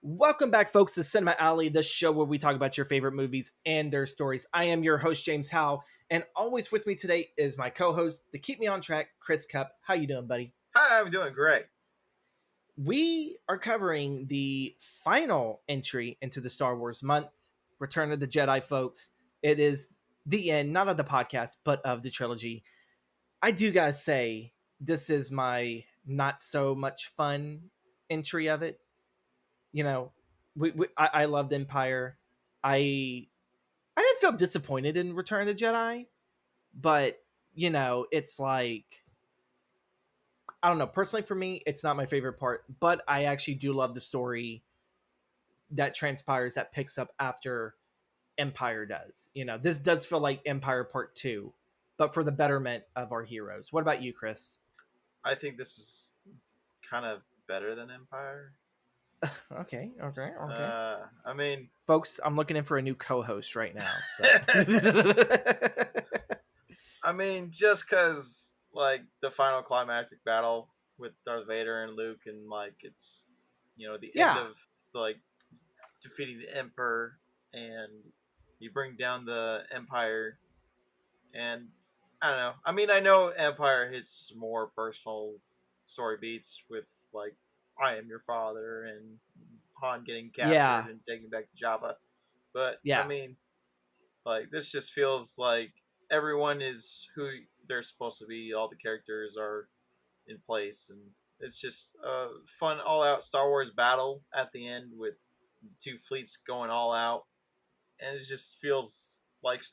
Welcome back, folks, to Cinema Alley, the show where we talk about your favorite movies and their stories. I am your host, James Howe, and always with me today is my co-host, to keep me on track, Chris Cupp. How you doing, buddy? Hi, I'm doing great. We are covering the final entry into the Star Wars month, Return of the Jedi, folks. It is the end, not of the podcast, but of the trilogy. I do gotta say, this is my not so much fun entry of it. You know, I loved Empire. I didn't feel disappointed in Return of the Jedi, but it's like, I don't know. Personally, for me, it's not my favorite part, but I actually do love the story that transpires that picks up after Empire does. This does feel like Empire Part 2, but for the betterment of our heroes. What about you, Chris? I think this is kind of better than Empire. Okay. I mean, Folks, I'm looking in for a new co-host right now. So. just because like the final climactic battle with Darth Vader and Luke, and like it's the end Yeah. of like defeating the Emperor, and you bring down the Empire, and I don't know. I mean, I know Empire hits more personal story beats with like I am your father and Han getting captured Yeah. and taken back to Jabba. But I Yeah. mean, like this just feels like everyone is who they're supposed to be. All the characters are in place, and it's just a fun all-out Star Wars battle at the end with two fleets going all out, and it just feels like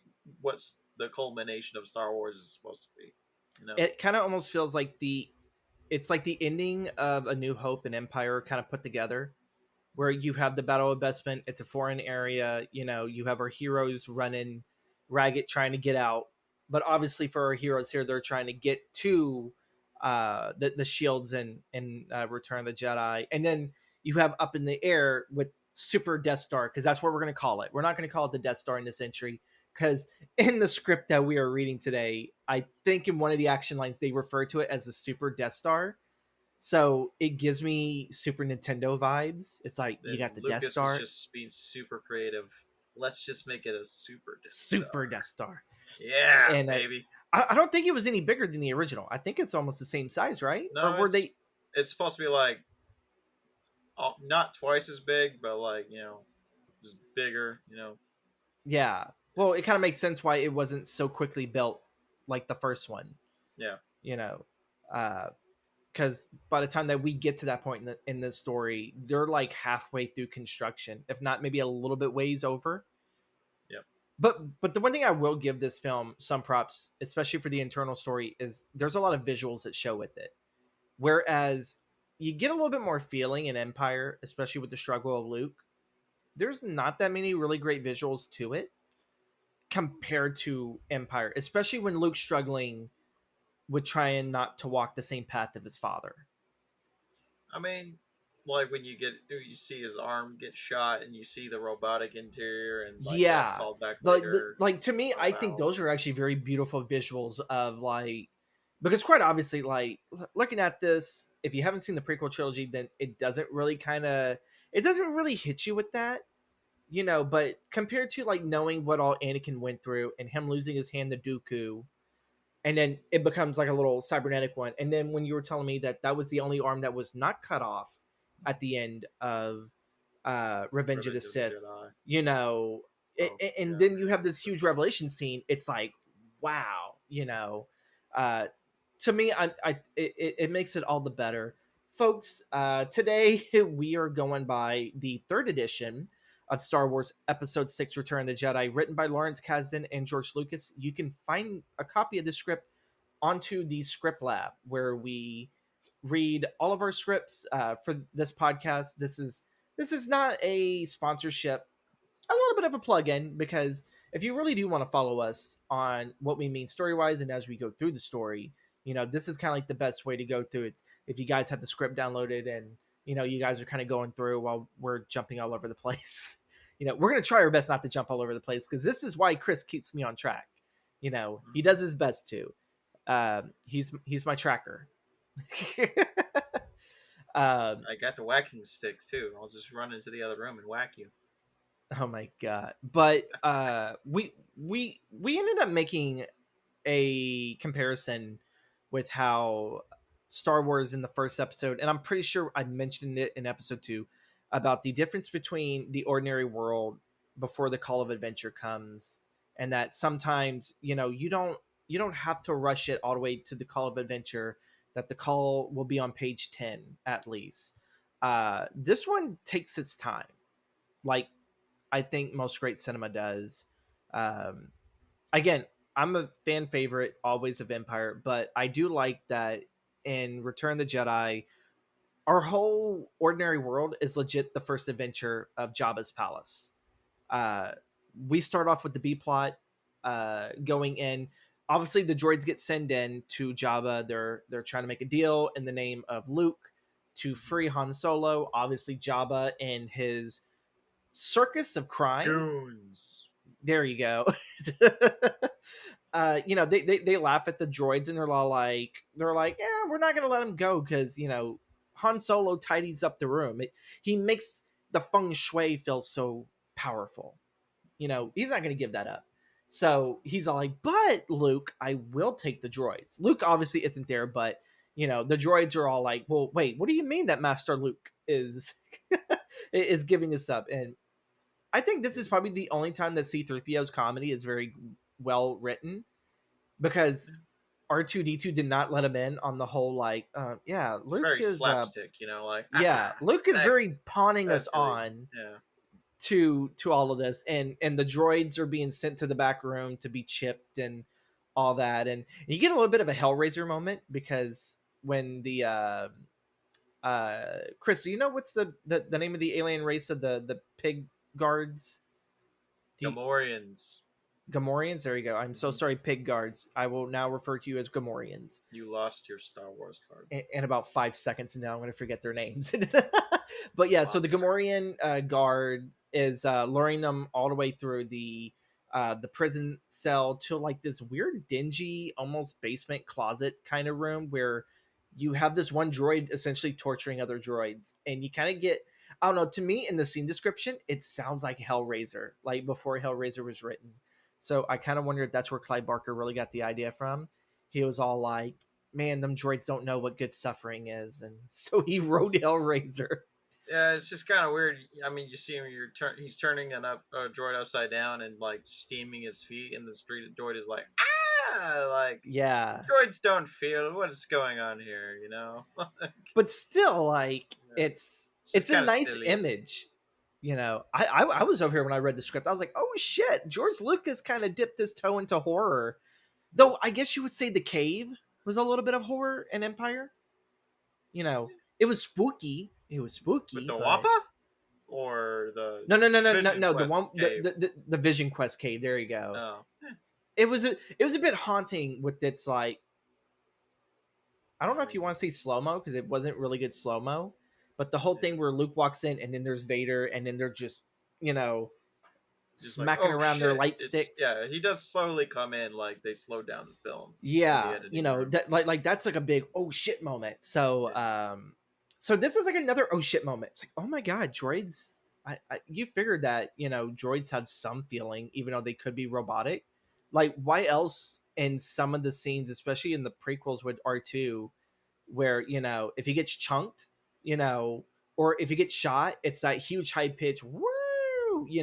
what's the culmination of Star Wars is supposed to be. It kind of almost feels like it's like the ending of A New Hope and Empire kind of put together, where you have the Battle of Bespin. It's a foreign area. You have our heroes running ragged, trying to get out. But obviously, for our heroes here, they're trying to get to the shields and Return of the Jedi. And then you have up in the air with Super Death Star, because that's what we're going to call it. We're not going to call it the Death Star in this entry, because in the script that we are reading today, I think in one of the action lines they refer to it as the Super Death Star. So it gives me Super Nintendo vibes. It's like you And got the Death Lucas was Star, just being super creative. Let's just make it a Super Death Super Star. Death Star, Yeah, and baby. I don't think it was any bigger than the original. I think it's almost the same size, right? Or No, were they? it's supposed to be like not twice as big, but like just bigger. Yeah. Well, it kind of makes sense why it wasn't so quickly built like the first one. Yeah. You know, because by the time that we get to that point in the story, they're like halfway through construction, if not maybe a little bit ways over. Yep. But the one thing I will give this film some props, especially for the internal story, is there's a lot of visuals that show with it. Whereas you get a little bit more feeling in Empire, especially with the struggle of Luke. There's not that many really great visuals to it compared to Empire, especially when Luke's struggling with trying not to walk the same path of his father. I mean, like when you see his arm get shot, and you see the robotic interior, and like that's Yeah, called back like later like to me, in the I think battle. those are actually very beautiful visuals of like, because quite obviously, like looking at this, if you haven't seen the prequel trilogy, then it doesn't really hit you with that, But compared to like knowing what all Anakin went through and him losing his hand to Dooku, and then it becomes like a little cybernetic one, and then when you were telling me that that was the only arm that was not cut off at the end of Revenge of the Revenge of the Sith, Jedi. you know, Oh and yeah. then you have this huge revelation scene. It's like, wow, uh, to me, it makes it all the better, folks. Today we are going by the third edition of Star Wars Episode 6 Return of the Jedi, written by Lawrence Kasdan and George Lucas. You can find a copy of the script onto the ScriptLab, where we read all of our scripts for this podcast. This is not a sponsorship, a little bit of a plug-in, because if you really do want to follow us on what we mean story-wise and as we go through the story, this is kind of like the best way to go through it. If you guys have the script downloaded and you guys are kind of going through while we're jumping all over the place. We're going to try our best not to jump all over the place, because this is why Chris keeps me on track. He does his best to. He's my tracker. I got the whacking sticks too. I'll just run into the other room and whack you. Oh my god! But we ended up making a comparison with how Star Wars in the first episode, and I'm pretty sure I mentioned it in episode 2, about the difference between the ordinary world before the call of adventure comes, and that sometimes you don't have to rush it all the way to the call of adventure. That the call will be on page 10 at least. This one takes its time, like I think most great cinema does. Um, Again, I'm a fan favorite always of Empire, but I do like that in Return of the Jedi, our whole ordinary world is legit the first adventure of Jabba's palace. Uh, we start off with the B plot, going in. Obviously, the droids get sent in to Jabba. They're trying to make a deal in the name of Luke to free Han Solo. Obviously, Jabba and his circus of crime. Goons. There you go. They laugh at the droids and they're like, yeah, we're not gonna let him go because Han Solo tidies up the room. He makes the feng shui feel so powerful. He's not gonna give that up. So he's all like, but Luke, I will take the droids. Luke obviously isn't there, but the droids are all like, well, wait, what do you mean that Master Luke is is giving us up? And I think this is probably the only time that C-3PO's comedy is very well written, because R2D2 did not let him in on the whole yeah, It's Luke very is slapstick, like yeah, Luke is that, very pawning us that's silly. on Yeah. to all of this, and the droids are being sent to the back room to be chipped and all that, and you get a little bit of a Hellraiser moment because when the Chris, do you know what's the name of the alien race of the pig guards? Do you, Gamorreans. Gamorreans? There you go. I'm so Mhm. sorry, pig guards. I will now refer to you as Gamorreans. You lost your Star Wars card. In about 5 seconds, and now I'm going to forget their names. But yeah, so the Monster. Gamorrean guard is luring them all the way through the prison cell to like this weird, dingy, almost basement closet kind of room where you have this one droid essentially torturing other droids, and you kind of get, I don't know. To me, in the scene description, it sounds like Hellraiser, like before Hellraiser was written. So I kind of wonder if that's where Clive Barker really got the idea from. He was all like, man, them droids don't know what good suffering is, and so he wrote Hellraiser. Yeah, it's just kind of weird. I mean, you see him. He's turning a droid upside down and like steaming his feet, and the street droid is like, ah, like Yeah, droids don't feel what is going on here, but still, like Yeah. It's just it's a kind of nice silly. image. I was over here when I read the script. I was like, oh shit, George Lucas kind of dipped his toe into horror. Though I guess you would say the cave was a little bit of horror in Empire. It was spooky. It was With spooky, the but Wappa or the no, no, no, no, no, Vision no. The Quest one, cave. the Vision Quest cave. There you go. Oh, It was a bit haunting with its like, I don't know I if you mean, want to say slow mo because it wasn't really good slow mo, but the whole yeah. thing where Luke walks in and then there's Vader and then they're just you know Just like, smacking oh around their shit! light It's yeah. sticks. He does slowly come in, like they slowed down the film in the Yeah, editing room. that like that's like a big oh shit moment. So Yeah. so this is like another oh shit moment. It's like, oh my god, droids. You figured that droids have some feeling even though they could be robotic. Like why else in some of the scenes, especially in the prequels with R2, where if he gets chunked, you know, or if he gets shot, it's that huge high pitch woo. Yeah,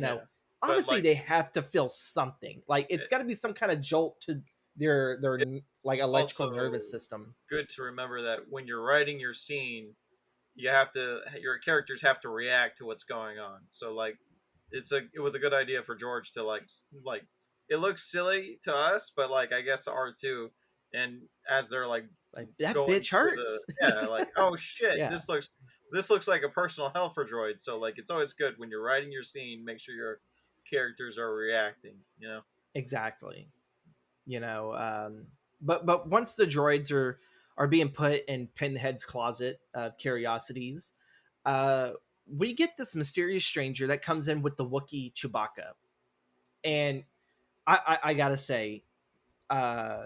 but Obviously like they have to feel something. Like it's it, got to be some kind of jolt to their it's like electrical also nervous system. good to remember that when you're writing your scene, your characters have to react to what's going on. So like it was a good idea for George to like it looks silly to us, but like I guess to R2, and as they're like Like that going bitch through the hurts. like oh shit, Yeah, this looks like a personal hell for Droid. So like it's always good when you're writing your scene, make sure your characters are reacting. exactly. But once the droids are being put in Pinhead's closet of curiosities, uh, we get this mysterious stranger that comes in with the Wookiee Chewbacca, and I gotta say, uh,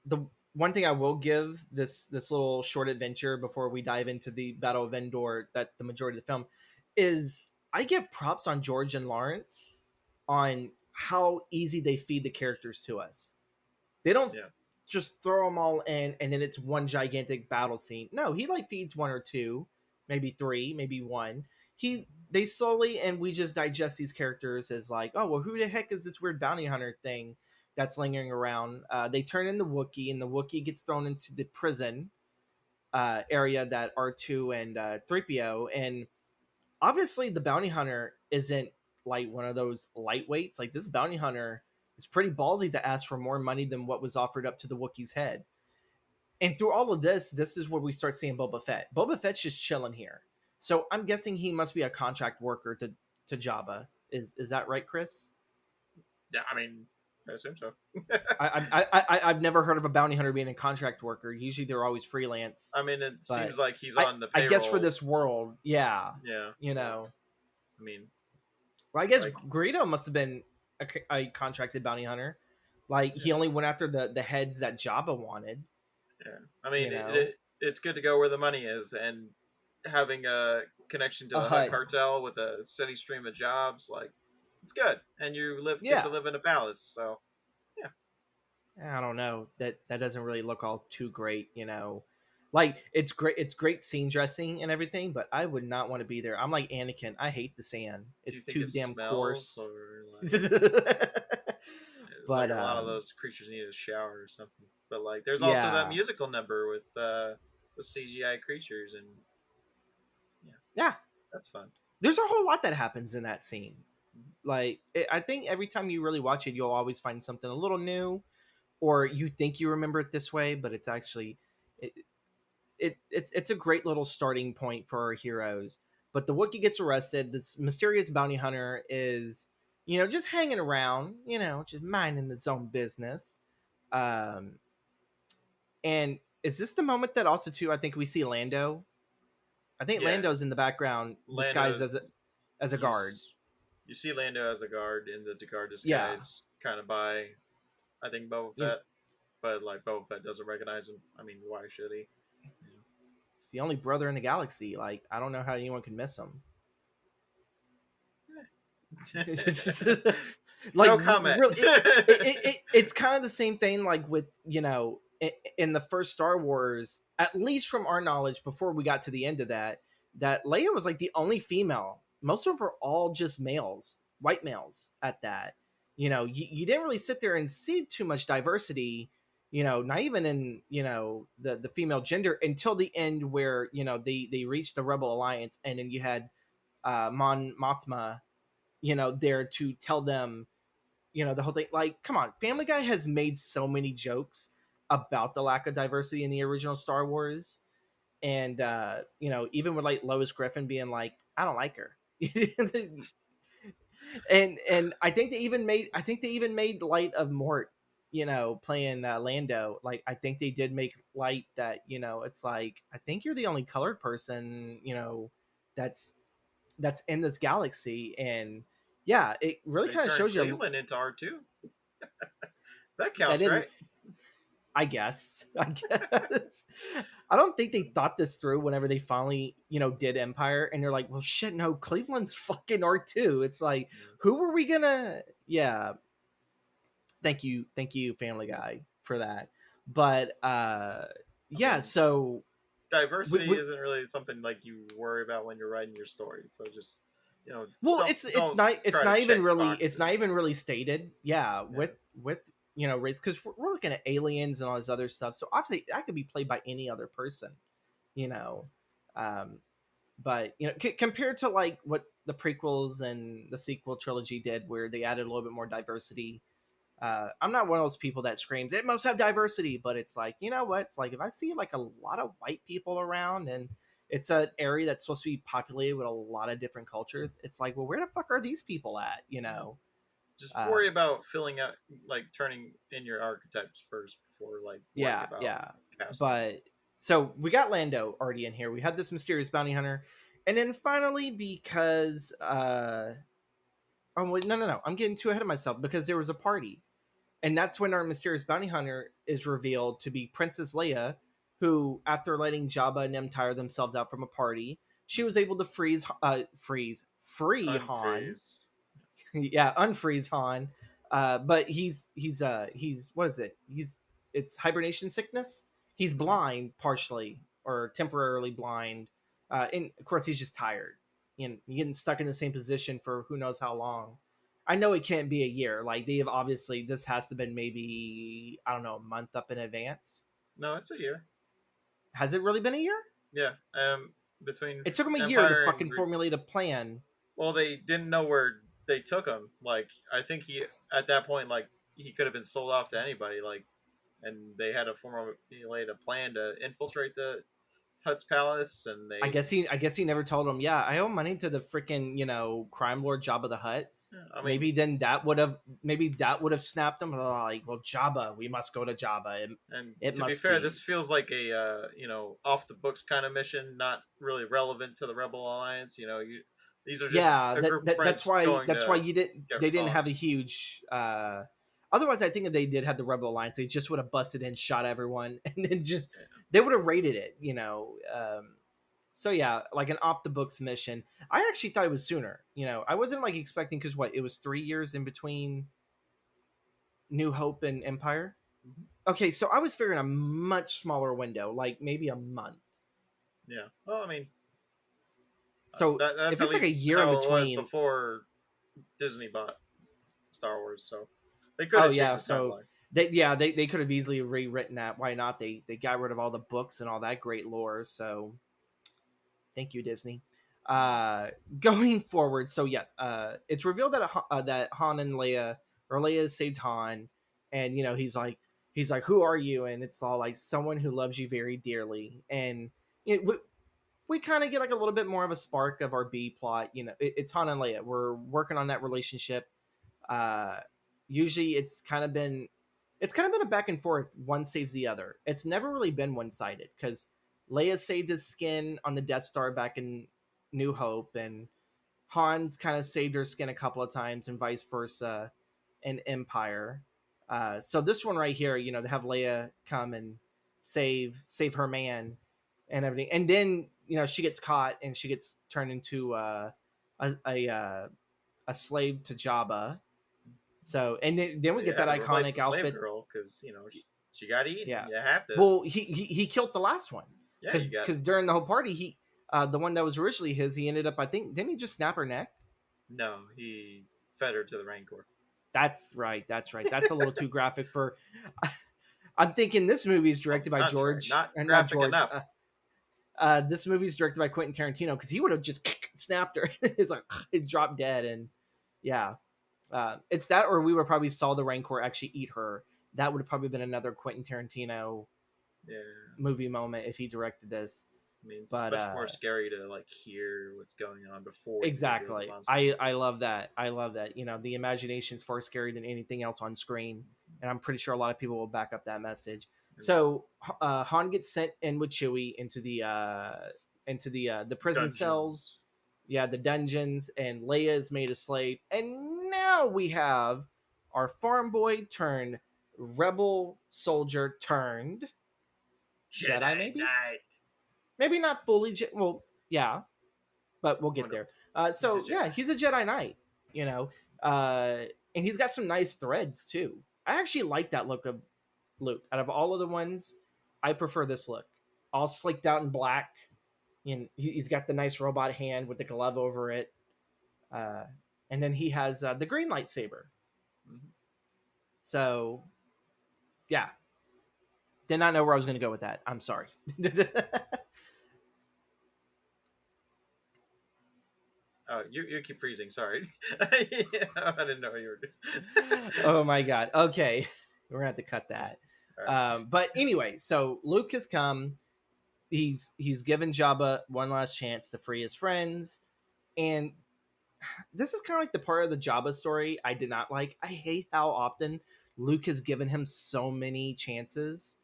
the one thing I will give this little short adventure before we dive into the Battle of Endor, that the majority of the film is, I give props on George and Lawrence on how easy they feed the characters to us. They don't Yeah. just throw them all in and then it's one gigantic battle scene. No, he like feeds one or two, maybe three, maybe one. They slowly, and we just digest these characters as like, oh well, who the heck is this weird bounty hunter thing that's lingering around? They turn in the Wookiee, and the Wookiee gets thrown into the prison area that R2 and 3PO, and obviously the bounty hunter isn't like one of those lightweights. Like, this bounty hunter is pretty ballsy to ask for more money than what was offered up to the Wookiee's head. And through all of this is where we start seeing Boba Fett. Boba Fett's just chilling here. So I'm guessing he must be a contract worker to Jabba. Is that right, Chris? Yeah, I mean, I assume so. I've never heard of a bounty hunter being a contract worker. Usually they're always freelance. I mean, it But seems like he's on the I guess for payroll. this world, yeah, Yeah. you So, know. I mean, Well, I guess like, Greedo must have been a contracted bounty hunter. Like, he yeah. only went after the heads that Jabba wanted. Yeah. I mean, You know, it's good to go where the money is, and having a connection to a the Hut hut. cartel with a steady stream of jobs, like, it's good, and you get to Yeah, live in a palace. So yeah, I don't know, that doesn't really look all too great. You know, like, it's great scene dressing and everything, but I would not want to be there. I'm like Anakin. I hate the sand. do you It's think too it damn smells, course. or like But a lot of those creatures need a shower or something? But like, there's also that yeah, musical number with the CGI creatures, and yeah, yeah. that's fun. There's a whole lot that happens in that scene. Like, I think every time you really watch it, you'll always find something a little new, or you think you remember it this way, but it's actually it, it's a great little starting point for our heroes. But the Wookiee gets arrested. This mysterious bounty hunter is, just hanging around, just minding its own business. Um, and is this the moment that also too? I think we see Lando. I think Yeah, Lando's in the background, disguised Lando's as a you guard. you see Lando as a guard in the guard Yeah, disguise, kind of by I think Boba you know, Fett, but like Boba Fett doesn't recognize him. I mean, why should he? it's the only brother in the galaxy. Like, I don't know how anyone can miss him. Yeah. Like, No comment. really, it's kind of the same thing, like with, in the first Star Wars, at least from our knowledge before we got to the end of that Leia was like the only female. Most of them were all just males, white males at that. You didn't really sit there and see too much diversity, not even in, the female gender, until the end, where, they reached the Rebel Alliance, and then you had Mon Mothma, there to tell them, the whole thing. Like, come on, Family Guy has made so many jokes about the lack of diversity in the original Star Wars, and even with like Lois Griffin being like, I don't like her. And I think they even made light of Mort, playing Lando. Like, I think they did make light that, it's like, I think you're the only colored person, that's in this galaxy. And yeah, it really They kind of turned shows you Cleveland into R2. That that counts, didn't. right? I guess I don't think they thought this through whenever they finally, did Empire, and they're like, well, shit, no, Cleveland's fucking R2. It's like, Yeah. who were we gonna? Yeah, thank you, Family Guy, for that. But I yeah, mean, so diversity isn't really something like you worry about when you're writing your story. So just well, don't it's not try to check it's not even boxes. really stated. Yeah, Yeah, with race, because we're looking at aliens and all this other stuff. So obviously that could be played by any other person, you know. Um, but compared to like what the prequels and the sequel trilogy did, where they added a little bit more diversity. I'm not one of those people that screams it must have diversity, but it's like, you know what? It's like, if I see like a lot of white people around, and it's an area that's supposed to be populated with a lot of different cultures, it's like, well, where the fuck are these people at? just Um, worry about filling out, like turning in your archetypes first before like worrying yeah, about yeah. casting. But so we got Lando already in here. We had this mysterious bounty hunter, and then finally, because oh wait, no, I'm getting too ahead of myself, because there was a party. And that's when our mysterious bounty hunter is revealed to be Princess Leia, who, after letting Jabba and them tire themselves out from a party, she was able to free Han. Unfreeze. Yeah, unfreeze Han. But he's what is it? It's hibernation sickness. He's Mhm. blind partially or temporarily blind, and of course he's just tired. And getting stuck in the same position for who knows how long. I know it can't be a year. Like they have obviously this has to have been maybe I don't know a month up in advance. No, it's a year. Has it really been a year? Yeah. Between It took him a year to Empire and fucking formulate a plan. well, they didn't know where they took him. Like, I think he at that point, like, he could have been sold off to anybody. Like, and they had a formulate a plan to infiltrate the Hutt's palace, and they, I guess he never told him. Yeah, I owe money to the freaking crime lord Jabba the Hutt. I mean, Maybe then that would have snapped him. Like, well, Jabba, we must go to Jabba. and It to be must fair, this be. feels like a off the books kind of mission, not really relevant to the Rebel Alliance. These are just Yeah, a group of that's friends why going to you didn't get they didn't fun. have a huge. Otherwise, I think if they did have the Rebel Alliance, they just would have busted in, shot everyone, and then just Yeah. they would have raided it. So yeah, like an off the books mission. I actually thought it was sooner. I wasn't like expecting because what it was 3 years in between New Hope and Empire. Mhm. Okay, so I was figuring a much smaller window, like maybe a month. Yeah. Well, I mean, So that's if at it's like a least year in how it was between, before Disney bought Star Wars, so they could oh have changed yeah, the so timeline. they could have easily rewritten that. Why not? They got rid of all the books and all that great lore. So thank you, Disney. Uh, Going forward, so yeah, it's revealed that Han and Leia or Leia saved Han, and he's like, who are you? And it's all like someone who loves you very dearly, and we kind of get like a little bit more of a spark of our B plot. It's Han and Leia. We're working on that relationship. Uh, Usually, it's kind of been a back and forth. One saves the other. It's never really been one sided because Leia saved his skin on the Death Star back in New Hope, and Han's kind of saved her skin a couple of times, and vice versa in Empire. So this one right here, they have Leia come and save her man and everything, and then she gets caught and she gets turned into a slave to Jabba. So and then we They get had that to replace iconic the slave outfit. girl because she got eaten. Yeah. You have to. Well, he killed the last one Yeah, you got. because during the whole party the one that was originally his, he ended up, I think, didn't he just snap her neck? No, he fed her to the Rancor. That's right. That's right. That's a little too graphic for. I'm thinking this movie is On directed the by contrary, George, not not graphic George. enough. This movie is directed by Quentin Tarantino because he would have just snapped her. It's like it dropped dead, and yeah, it's that, or we would probably saw the Rancor actually eat her. That would have probably been another Quentin Tarantino Yeah, movie moment if he directed this. I mean it's But much more scary to like hear what's going on before you reveal the exactly, monster. I love that. I love that. The imagination's far scarier than anything else on screen, and I'm pretty sure a lot of people will back up that message. And So Han gets sent in with Chewie into the prison cells, dungeons. yeah, the dungeons, and Leia is made a slave, and now we have our farm boy turned rebel soldier turned Jedi, Jedi maybe Knight. not fully. Well, yeah, but we'll Oh get no, there. he's a So Jedi. yeah, he's a Jedi Knight, you know, uh, and he's got some nice threads too. I actually like that look of Luke. Out of all of the ones, I prefer this look, all slicked out in black. And he's got the nice robot hand with the glove over it, uh, and then he has the green lightsaber. Mhm. So yeah, did not know where I was going to go with that. I'm sorry. Oh, you keep freezing. Sorry, I didn't know you were doing. Oh my god. Okay, we're gonna have to cut that. All right. But anyway, so Luke has come. He's given Jabba one last chance to free his friends, and this is kind of like the part of the Jabba story I did not like. I hate how often Luke has given him so many chances.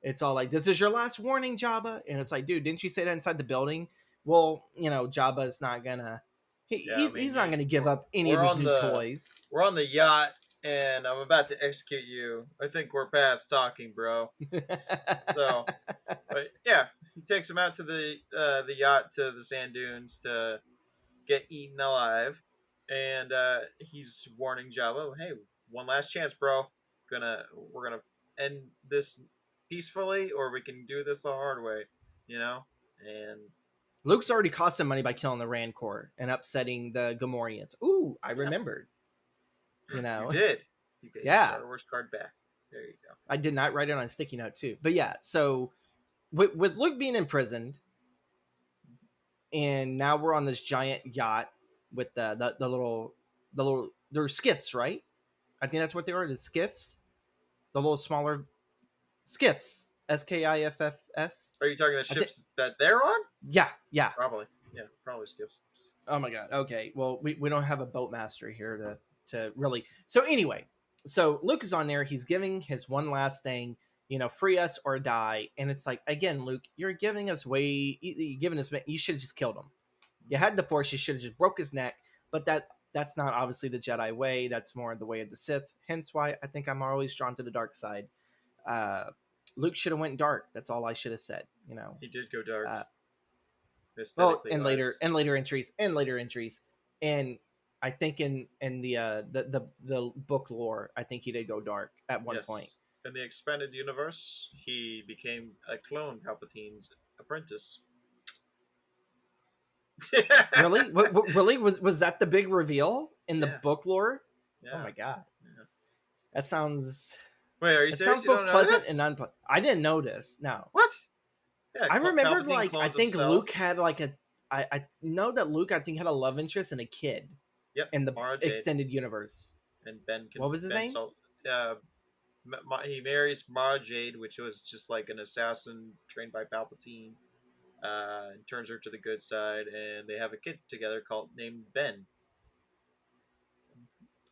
It's all like, "This is your last warning, Jabba," and it's like, dude, didn't you say that inside the building? Well, Jabba's not gonna. Yeah, I He's mean, not gonna give up any of we're his on new the toys. we're on the yacht. and I'm about to execute you. I think we're past talking, bro. So, but yeah, he takes him out to the yacht to the sand dunes to get eaten alive, and he's warning Jabba, "Hey, one last chance, bro. We're gonna end this peacefully, or we can do this the hard way, you know." And Luke's already cost him money by killing the Rancor and upsetting the Gamorreans. Ooh, I yeah, remembered. You you know, did. You get your yeah, Star Wars card back. There you go. I did not write it on a sticky note too. But yeah, so with Luke being imprisoned, and now we're on this giant yacht with the little they're skiffs, right? I think that's what they are, the skiffs, the little smaller skiffs, Skiffs. Are you talking the I think ships that they're on? yeah, yeah. Probably. Yeah, probably skips. Oh my god. Okay. Well, we don't have a boat master here to really. So anyway, so Luke is on there. He's giving his one last thing. Free us or die. And it's like, again, Luke, you're giving us way. You're giving us. You should have just killed him. You had the Force. You should have just broke his neck. But that's not obviously the Jedi way. That's more the way of the Sith. Hence why I think I'm always drawn to the dark side. Uh, Luke should have went dark. That's all I should have said. He did go dark, Uh, well, aesthetically and later wise. and later entries and I think in the book lore, I think he did go dark at one point. Yes. In the expanded universe, he became a clone Palpatine's apprentice. Really? Really? Was that the big reveal in the Yeah. book lore? Oh Yeah. my god, Yeah. that sounds Wait, are you that serious? sounds You both don't know pleasant and this? unpleasant. I didn't know this. No, What? Yeah, I remembered Palpatine like I clones think himself. Luke had like I know that Luke I think had a love interest in a kid Yep, in the Mara Jade. extended universe. And Ben can What was his Ben name? Sol. Uh, he marries Mara Jade, which was just like an assassin trained by Palpatine. And turns her to the good side, and they have a kid together called named Ben.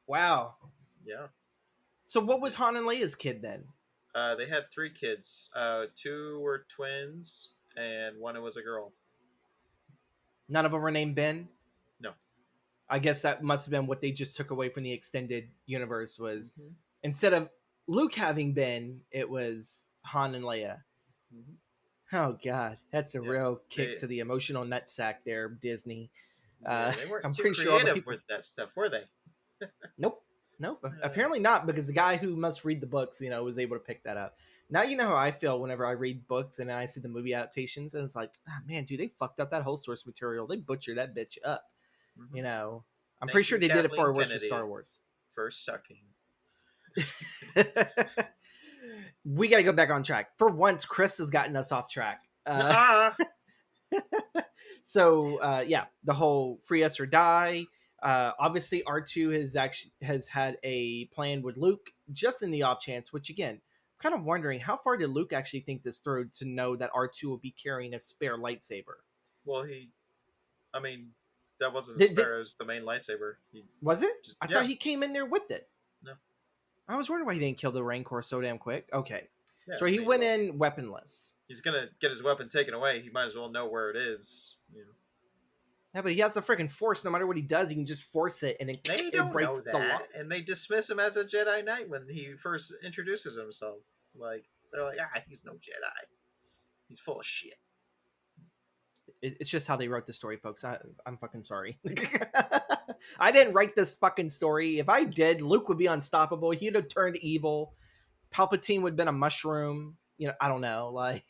Wow. Yeah. So what was Han and Leia's kid then? They had three kids. Two were twins, and one was a girl. None of them were named Ben. No. I guess that must have been what they just took away from the extended universe was Mm-hmm. instead of Luke having Ben, it was Han and Leia. Mm-hmm. Oh god, that's a Yeah. real kick They to the emotional nutsack there, Disney. yeah they weren't I'm too pretty sure all the creative people. with that stuff, were they? Nope, nope. Uh, Apparently not, because the guy who must read the books, was able to pick that up. Now you know how I feel whenever I read books and I see the movie adaptations, and it's like, ah, man, dude, they fucked up that whole source material. They butchered that bitch up. mm-hmm. You know, I'm pretty Thank sure you, they did it Kathleen for worse with Kennedy, Star Wars. for sucking. We got to go back on track. For once, Chris has gotten us off track. So yeah, the whole free us or die. Obviously, R2 has had a plan with Luke, just in the off chance. Which again, I'm kind of wondering how far did Luke actually think this through to know that R2 will be carrying a spare lightsaber? Well, I mean, that wasn't a Did, spare. It was the main lightsaber. He was it? just I yeah. thought he came in there with it. No. I was wondering why he didn't kill the Rancor so damn quick. Okay, Yeah, so I he mean, went well, in weaponless. he's gonna get his weapon taken away. He might as well know where it is. You know. Yeah, but he has the freaking force. No matter what he does, he can just force it, and They it don't breaks know the lock. that, and they dismiss him as a Jedi Knight when he first introduces himself. Like they're like, he's no Jedi. He's full of shit. It's just how they wrote the story, folks. I'm fucking sorry. I didn't write this fucking story. If I did, Luke would be unstoppable. He'd have turned evil. Palpatine would have been a mushroom. I don't know. Like,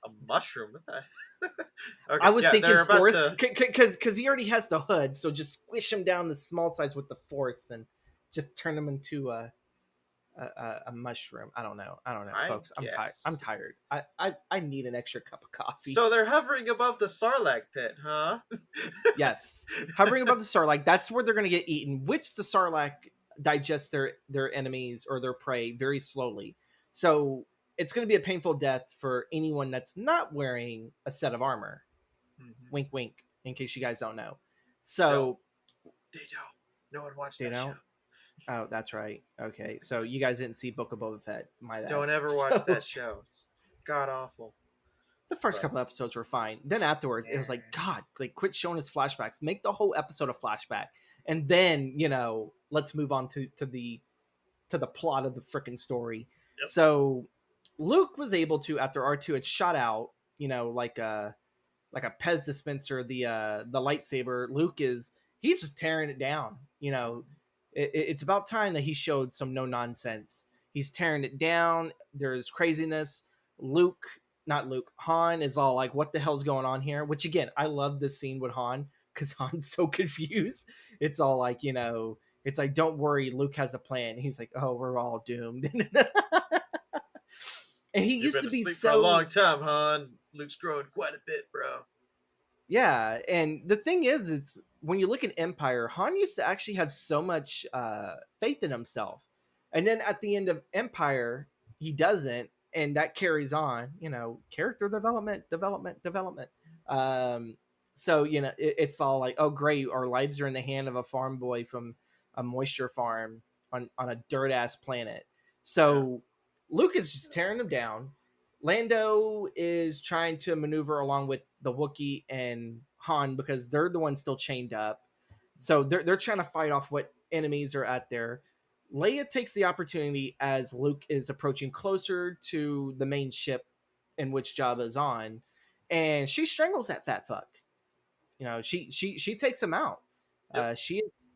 A mushroom. What the? Okay, I was thinking they're about force to. because he already has the hood, so just squish him down the small size with the force and just turn him into a mushroom. I don't know, I folks. I'm tired. guess. I'm tired. I need an extra cup of coffee. So they're hovering above the Sarlacc pit, huh? Yes, hovering above the Sarlacc. That's where they're going to get eaten. Which the Sarlacc digests their enemies or their prey very slowly. So it's going to be a painful death for anyone that's not wearing a set of armor. Mm-hmm. Wink, wink. In case you guys don't know. They don't. No one watched They that don't. show. Oh, that's right. Okay, so you guys didn't see Book of Boba Fett. My bad. Don't ever watch that show. It's god awful. The first couple episodes were fine. Then afterwards, it was like, God, like quit showing us flashbacks. Make the whole episode a flashback, and then let's move on to the plot of the freaking story. Yep. So Luke was able to, after R2 had shot out, like a Pez dispenser, the lightsaber. He's just tearing it down. It's about time that he showed some no nonsense. He's tearing it down. There's craziness. Not Luke, Han is all like, "What the hell's going on here?" Which again, I love this scene with Han because Han's so confused. It's all like, it's like, "Don't worry, Luke has a plan." He's like, "Oh, we're all doomed." And he You've used been to be asleep for a so long time, Han. Luke's growing quite a bit, bro. Yeah, and the thing is, it's when you look at Empire, Han used to actually have so much faith in himself, and then at the end of Empire, he doesn't, and that carries on. Character development, development. Um, so it's all like, oh great, our lives are in the hand of a farm boy from a moisture farm on a dirt ass planet. Yeah. So Luke is just tearing them down. Lando is trying to maneuver along with the Wookiee and Han because they're the ones still chained up. So they're trying to fight off what enemies are out there. Leia takes the opportunity as Luke is approaching closer to the main ship in which Jabba is on, and she strangles that fat fuck. She takes him out. Yep.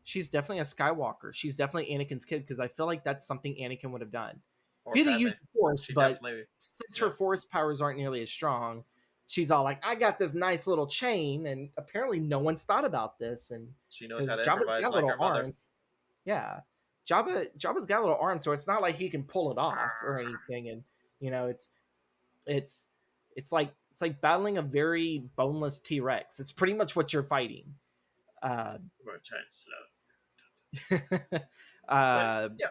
She's definitely a Skywalker. She's definitely Anakin's kid because I feel like that's something Anakin would have done. Or He'd have Padme. used the Force, She but definitely. since her Yeah. Force powers aren't nearly as strong, she's all like, "I got this nice little chain," and apparently no one's thought about this. And She knows how because to Jabba's improvise got like little her mother. arms, yeah, Jabba's got little arms, so it's not like he can pull it off or anything. And it's it's it's like battling a very boneless T Rex. It's pretty much what you're fighting. Uh, More time slow. But uh, yeah,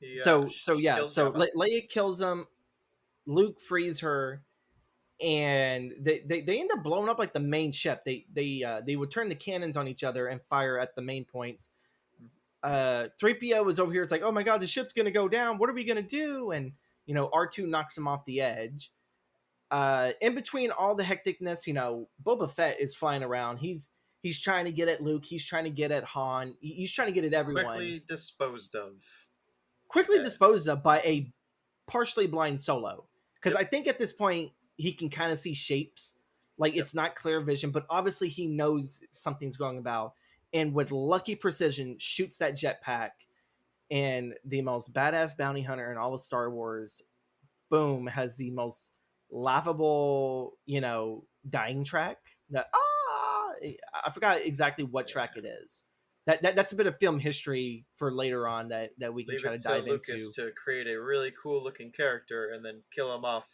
he so she yeah, kills so Jabba. Leia kills him. Luke frees her, and they end up blowing up like the main ship. They would turn the cannons on each other and fire at the main points. 3PO was over here. It's like, oh my god, the ship's gonna go down. What are we gonna do? And R2 knocks him off the edge. In between all the hecticness, Boba Fett is flying around. He's trying to get at Luke. He's trying to get at Han. He's trying to get at everyone. Quickly disposed of. Quickly Uh, disposed of by a partially blind Solo. Because yep. I think at this point he can kind of see shapes. Like Yep. it's not clear vision, but obviously he knows something's going about. And with lucky precision, shoots that jetpack. And the most badass bounty hunter in all of Star Wars, boom, has the most laughable, dying track. I forgot exactly what track it is. That's a bit of film history for later on that we can Leave try to it to dive Lucas into. to create a really cool looking character and then kill him off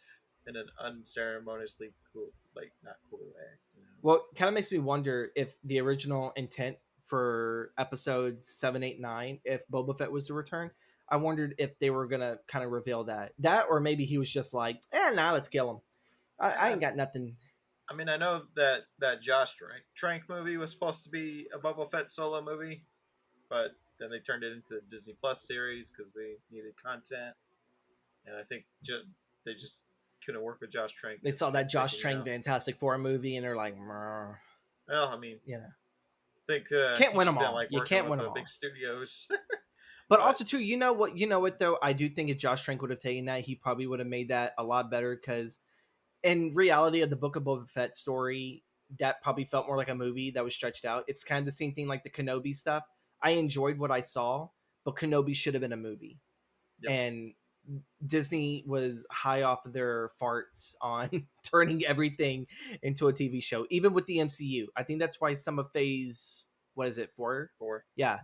in an unceremoniously cool, like not cool way. Well, kind of makes me wonder if the original intent for episodes 7, 8, 9, if Boba Fett was to return, I wondered if they were gonna kind of reveal that, or maybe he was just like, nah, let's kill him. I Uh, ain't got nothing. I mean, I know that Josh Trank movie was supposed to be a Boba Fett solo movie, but then they turned it into the Disney Plus series because they needed content, and I think they just couldn't work with Josh Trank. They And saw that Josh taking Trank Fantastic Four movie, and they're like, "Meh." Well, I mean, you know, I think can't he win just them didn't all. like You working can't with win the them big all. studios. But But also too, you know what though, I do think if Josh Trank would have taken that, he probably would have made that a lot better. Because in reality of the Book of Boba Fett story, that probably felt more like a movie that was stretched out. It's kind of the same thing like the Kenobi stuff. I enjoyed what I saw, but Kenobi should have been a movie. yep, And Disney was high off of their farts on turning everything into a TV show, even with the MCU. I think that's why some of Phase, what is it, 4? 4. Yeah.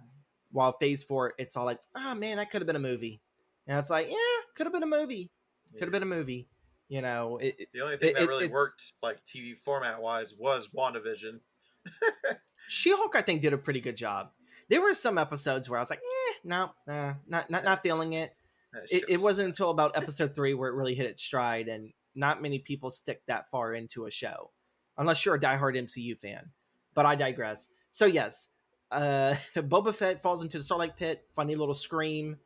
While Phase 4, it's all like, oh man, that could have been a movie. And it's like, yeah, could have been a movie. Yeah. Could have been a movie. The only thing that really It's worked, like TV format wise, was WandaVision. She-Hulk, I think, did a pretty good job. There were some episodes where I was like, no, not feeling it. That It show's wasn't until about episode 3 where it really hit its stride, and not many people stick that far into a show, unless you're a diehard MCU fan. But I digress. So yes, Boba Fett falls into the Starlight Pit. Funny little scream,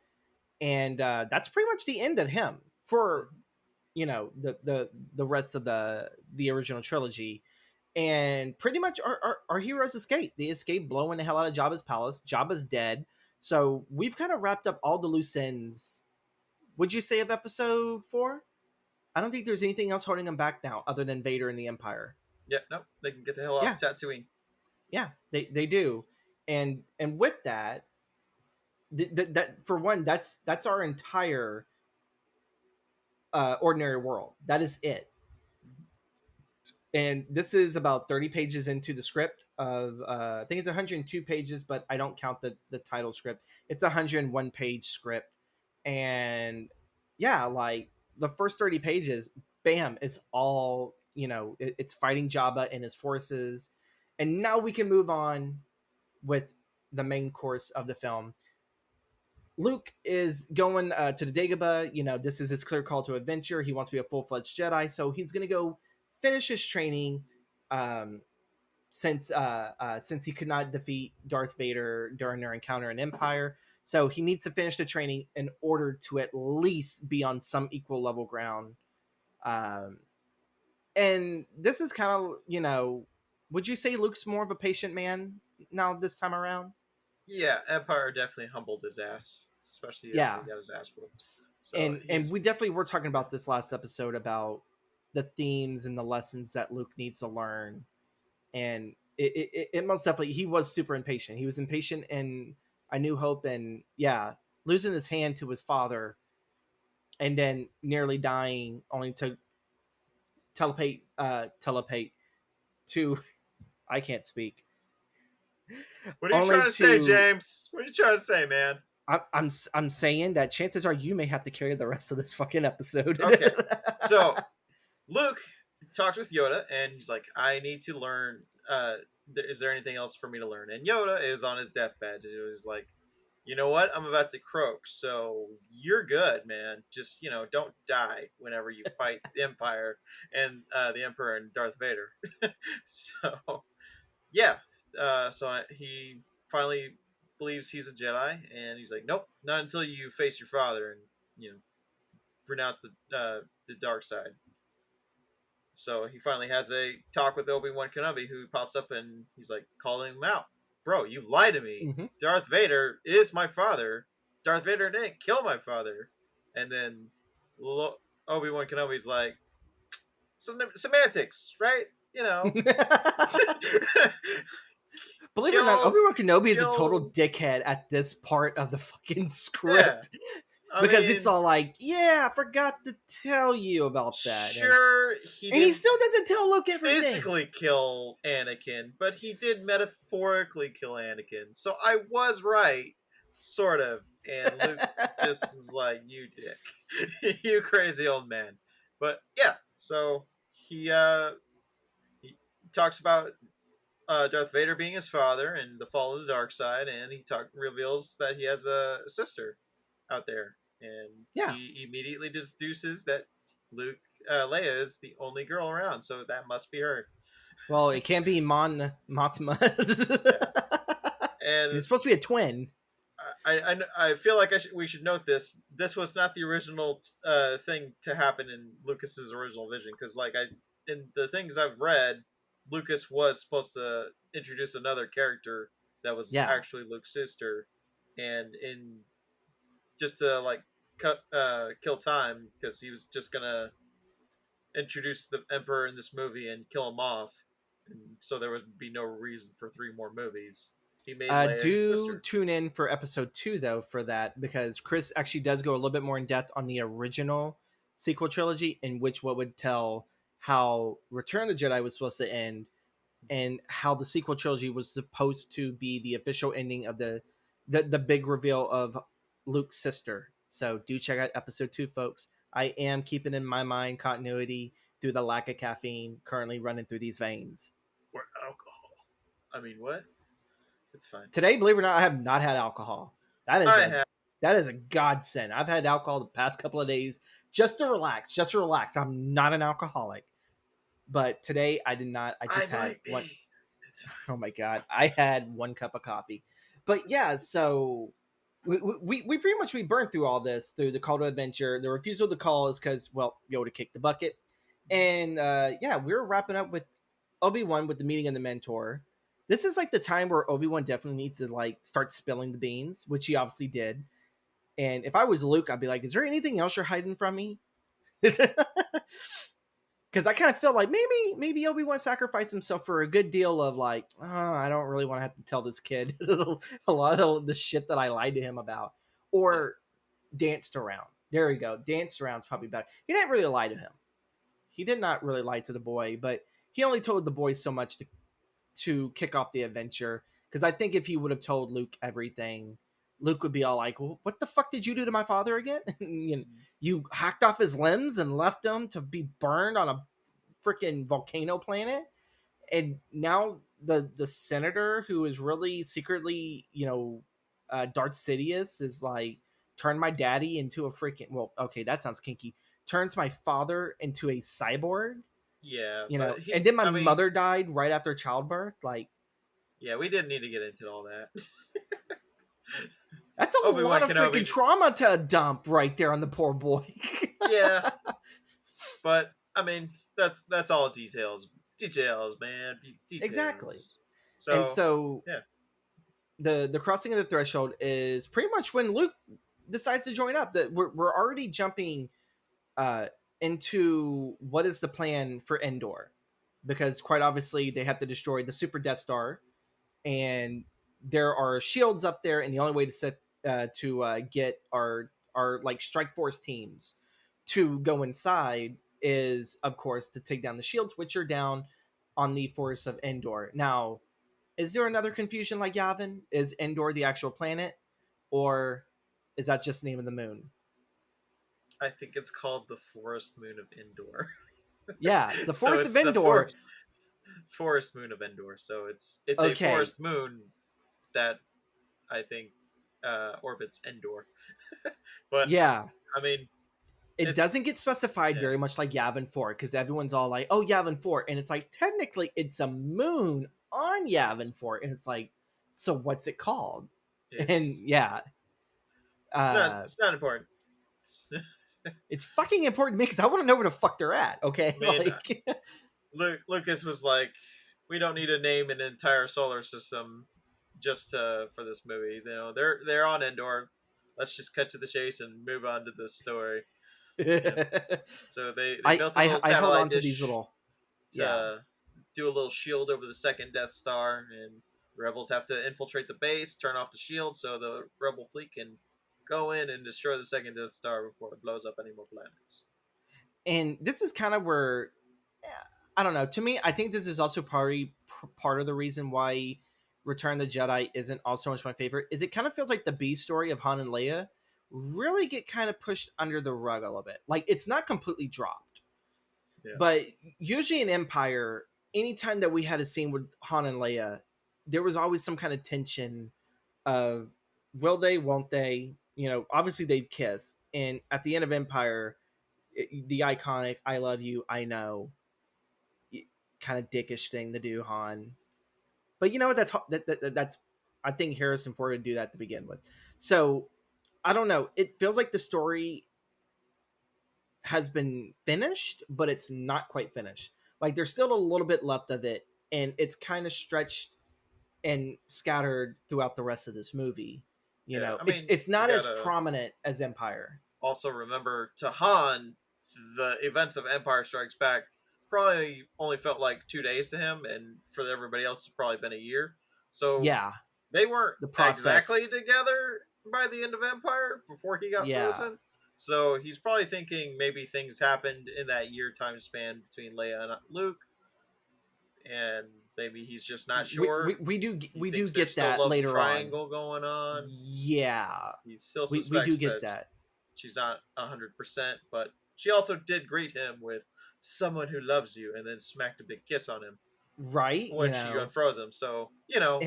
and that's pretty much the end of him for the rest of the original trilogy. And pretty much our heroes escape. They escape blowing the hell out of Jabba's palace. Jabba's dead. So we've kind of wrapped up all the loose ends. Would you say of episode 4? I don't think there's anything else holding them back now, other than Vader and the Empire. Yeah, no, they can get the hell off Yeah, Tatooine. yeah, they do, and with that, that for one, that's our entire ordinary world. That is it. And this is about 30 pages into the script of I think it's 102 pages, but I don't count the title script. It's a 101 page script. And yeah, like the first 30 pages, bam, it's all, it's fighting Jabba and his forces. And now we can move on with the main course of the film. Luke is going to the Dagobah. This is his clear call to adventure. He wants to be a full-fledged Jedi, so he's going to go finish his training. Um, since he could not defeat Darth Vader during their encounter in Empire, so he needs to finish the training in order to at least be on some equal level ground. Um, and this is kind of, would you say Luke's more of a patient man now this time around? Yeah, Empire definitely humbled his ass, especially after Yeah. he got his ass whooped. So And he's we definitely were talking about this last episode about the themes and the lessons that Luke needs to learn, and it most definitely, he was super impatient. He was impatient in A New Hope, and yeah, losing his hand to his father, and then nearly dying, only to telepate to I can't speak, what are you only trying to say, to James? What are you trying to say, man? I'm saying that chances are you may have to carry the rest of this fucking episode. Okay, so Luke talks with Yoda, and he's like, "I need to learn. Is there anything else for me to learn?" And Yoda is on his deathbed. He was like, "You know what? I'm about to croak, so you're good, man. Just don't die whenever you fight the Empire and the Emperor and Darth Vader." So yeah, he finally believes he's a Jedi, and he's like, "Nope, not until you face your father and renounce the dark side." So he finally has a talk with Obi-Wan Kenobi, who pops up and he's like calling him out. "Bro, you lied to me. Mhm. Darth Vader is my father. Darth Vader didn't kill my father." And then Obi-Wan Kenobi's like, semantics, right? Believe it or not, killed, Obi-Wan Kenobi is a total killed. dickhead at this part of the fucking Yeah, script. I Because it's mean, all like, yeah, I forgot to tell you about that. And sure, he and he didn't still doesn't tell Luke everything. physically kill Anakin, but he did metaphorically kill Anakin. So I was right, sort of. And Luke just is like, "You dick, you crazy old man." But yeah, so he talks about Darth Vader being his father and the fall of the dark side, and he reveals that he has a sister out there, and Yeah. he immediately deduces that Luke Leia is the only girl around, so that must be her. Well, it can't be Mon Mothma. Yeah, and He's supposed to be a twin. I feel like we should note this. This was not the original thing to happen in Lucas's original vision, because in the things I've read, Lucas was supposed to introduce another character that was Yeah. actually Luke's sister, and in just to kill time, because he was just gonna introduce the Emperor in this movie and kill him off, and so there would be no reason for 3 more movies. He made Leia his Do sister. tune in for episode 2 though for that, because Chris actually does go a little bit more in depth on the original sequel trilogy, in which what would tell how Return of the Jedi was supposed to end, and how the sequel trilogy was supposed to be the official ending of the big reveal of Luke's sister. So do check out episode 2, folks. I am keeping in my mind continuity through the lack of caffeine currently running through these veins. Or alcohol. I mean, what? It's fine. Today, believe it or not, I have not had alcohol. That is I a have. that is a godsend. I've had alcohol the past couple of days just to relax, I'm not an alcoholic. But today I did not. I I just had might one. be. It's Oh my god, I had one cup of coffee. But yeah, so we pretty much we burned through all this through the call to adventure. The refusal to call is because, well, Yoda kicked the bucket, and yeah, we were wrapping up with Obi-Wan with the meeting of the mentor. this is like the time where Obi-Wan definitely needs to like start spilling the beans, which he obviously did. And if I was Luke, I'd be like, is there anything else you're hiding from me? Because I kind of feel like maybe Obi-Wan sacrificed himself for a good deal of like, oh, I don't really want to have to tell this kid a lot of the shit that I lied to him about, Yeah. or danced around. There we go. Danced around's probably better. He didn't really lie to him. He did not really lie to the boy, but he only told the boy so much to kick off the adventure. Because I think if he would have told Luke everything, Luke would be all like, well, "What the fuck did you do to my father again? You hacked off his limbs and left him to be burned on a freaking volcano planet." And now the senator who is really secretly, Darth Sidious is like, turn my daddy into a freaking, well, okay, that sounds kinky. Turns my father into a cyborg, Yeah, but and then my I mean, mother died right after childbirth. Like, yeah, we didn't need to get into all that. that's a Obi lot Wan of freaking Kenobi. trauma to dump right there on the poor boy. Yeah, but I mean, that's all details. Details, man. Exactly. Details. And So so yeah, the crossing of the threshold is pretty much when Luke decides to join up. That we're already jumping uh, into what is the plan for Endor, because quite obviously they have to destroy the Super Death Star, and there are shields up there, and the only way to get our like strike force teams to go inside is, of course, to take down the shields, which are down on the forest of Endor. Now, is there another confusion like Yavin? Is Endor the actual planet, or is that just the name of the moon? I think it's called the Forest Moon of Endor. Yeah, it's the So forest of it's the Endor. forest moon of Endor. So it's a Okay, forest moon that I think orbits Endor. But yeah, I mean, it it's doesn't get specified yeah, very much like Yavin 4, because everyone's all like, oh, Yavin 4. And it's like, technically, it's a moon on Yavin 4. And it's like, so what's it called? And it's yeah, uh, it's not important. it's fucking important to me because I want to know where the fuck they're at. Okay. I mean, Like, Lucas was like, we don't need to name an entire solar system just for this movie. You know, they're on Endor. Let's just cut to the chase and move on to the story. Yeah. So they built a little I held satellite on to these dish little, yeah. to do a little shield over the second Death Star, and rebels have to infiltrate the base, turn off the shield, so the rebel fleet can go in and destroy the second Death Star before it blows up any more planets. And this is kind of where, I don't know. To me, I think this is also probably part of the reason why Return of the Jedi isn't also much my favorite. Is it kind of feels like the B story of Han and Leia really get kind of pushed under the rug a little bit. Like, it's not completely dropped, Yeah, but usually in Empire, anytime that we had a scene with Han and Leia, there was always some kind of tension of, will they, won't they? Obviously they've kissed, and at the end of Empire, the iconic "I love you, I know" kind of dickish thing to do, Han. But you know what? That's I think Harrison Ford would do that to begin with. So I don't know. It feels like the story has been finished, but it's not quite finished. Like, there's still a little bit left of it, and it's kind of stretched and scattered throughout the rest of this movie. yeah. I It's mean, it's you not as gotta prominent as Empire. also remember to Han, the events of Empire Strikes Back probably only felt like 2 days to him, and for everybody else, it's probably been a year. So Yeah, they weren't the exactly process. together by the end of Empire before he got Yeah, frozen. So he's probably thinking maybe things happened in that year time span between Leia and Luke, and maybe he's just not sure. He we do thinks there's get still that love later on. triangle going on. Yeah, He still we do suspects get that that. she's not 100%, but she also did greet him with someone who loves you and then smacked a big kiss on him Right, when she unfroze him. So, you know,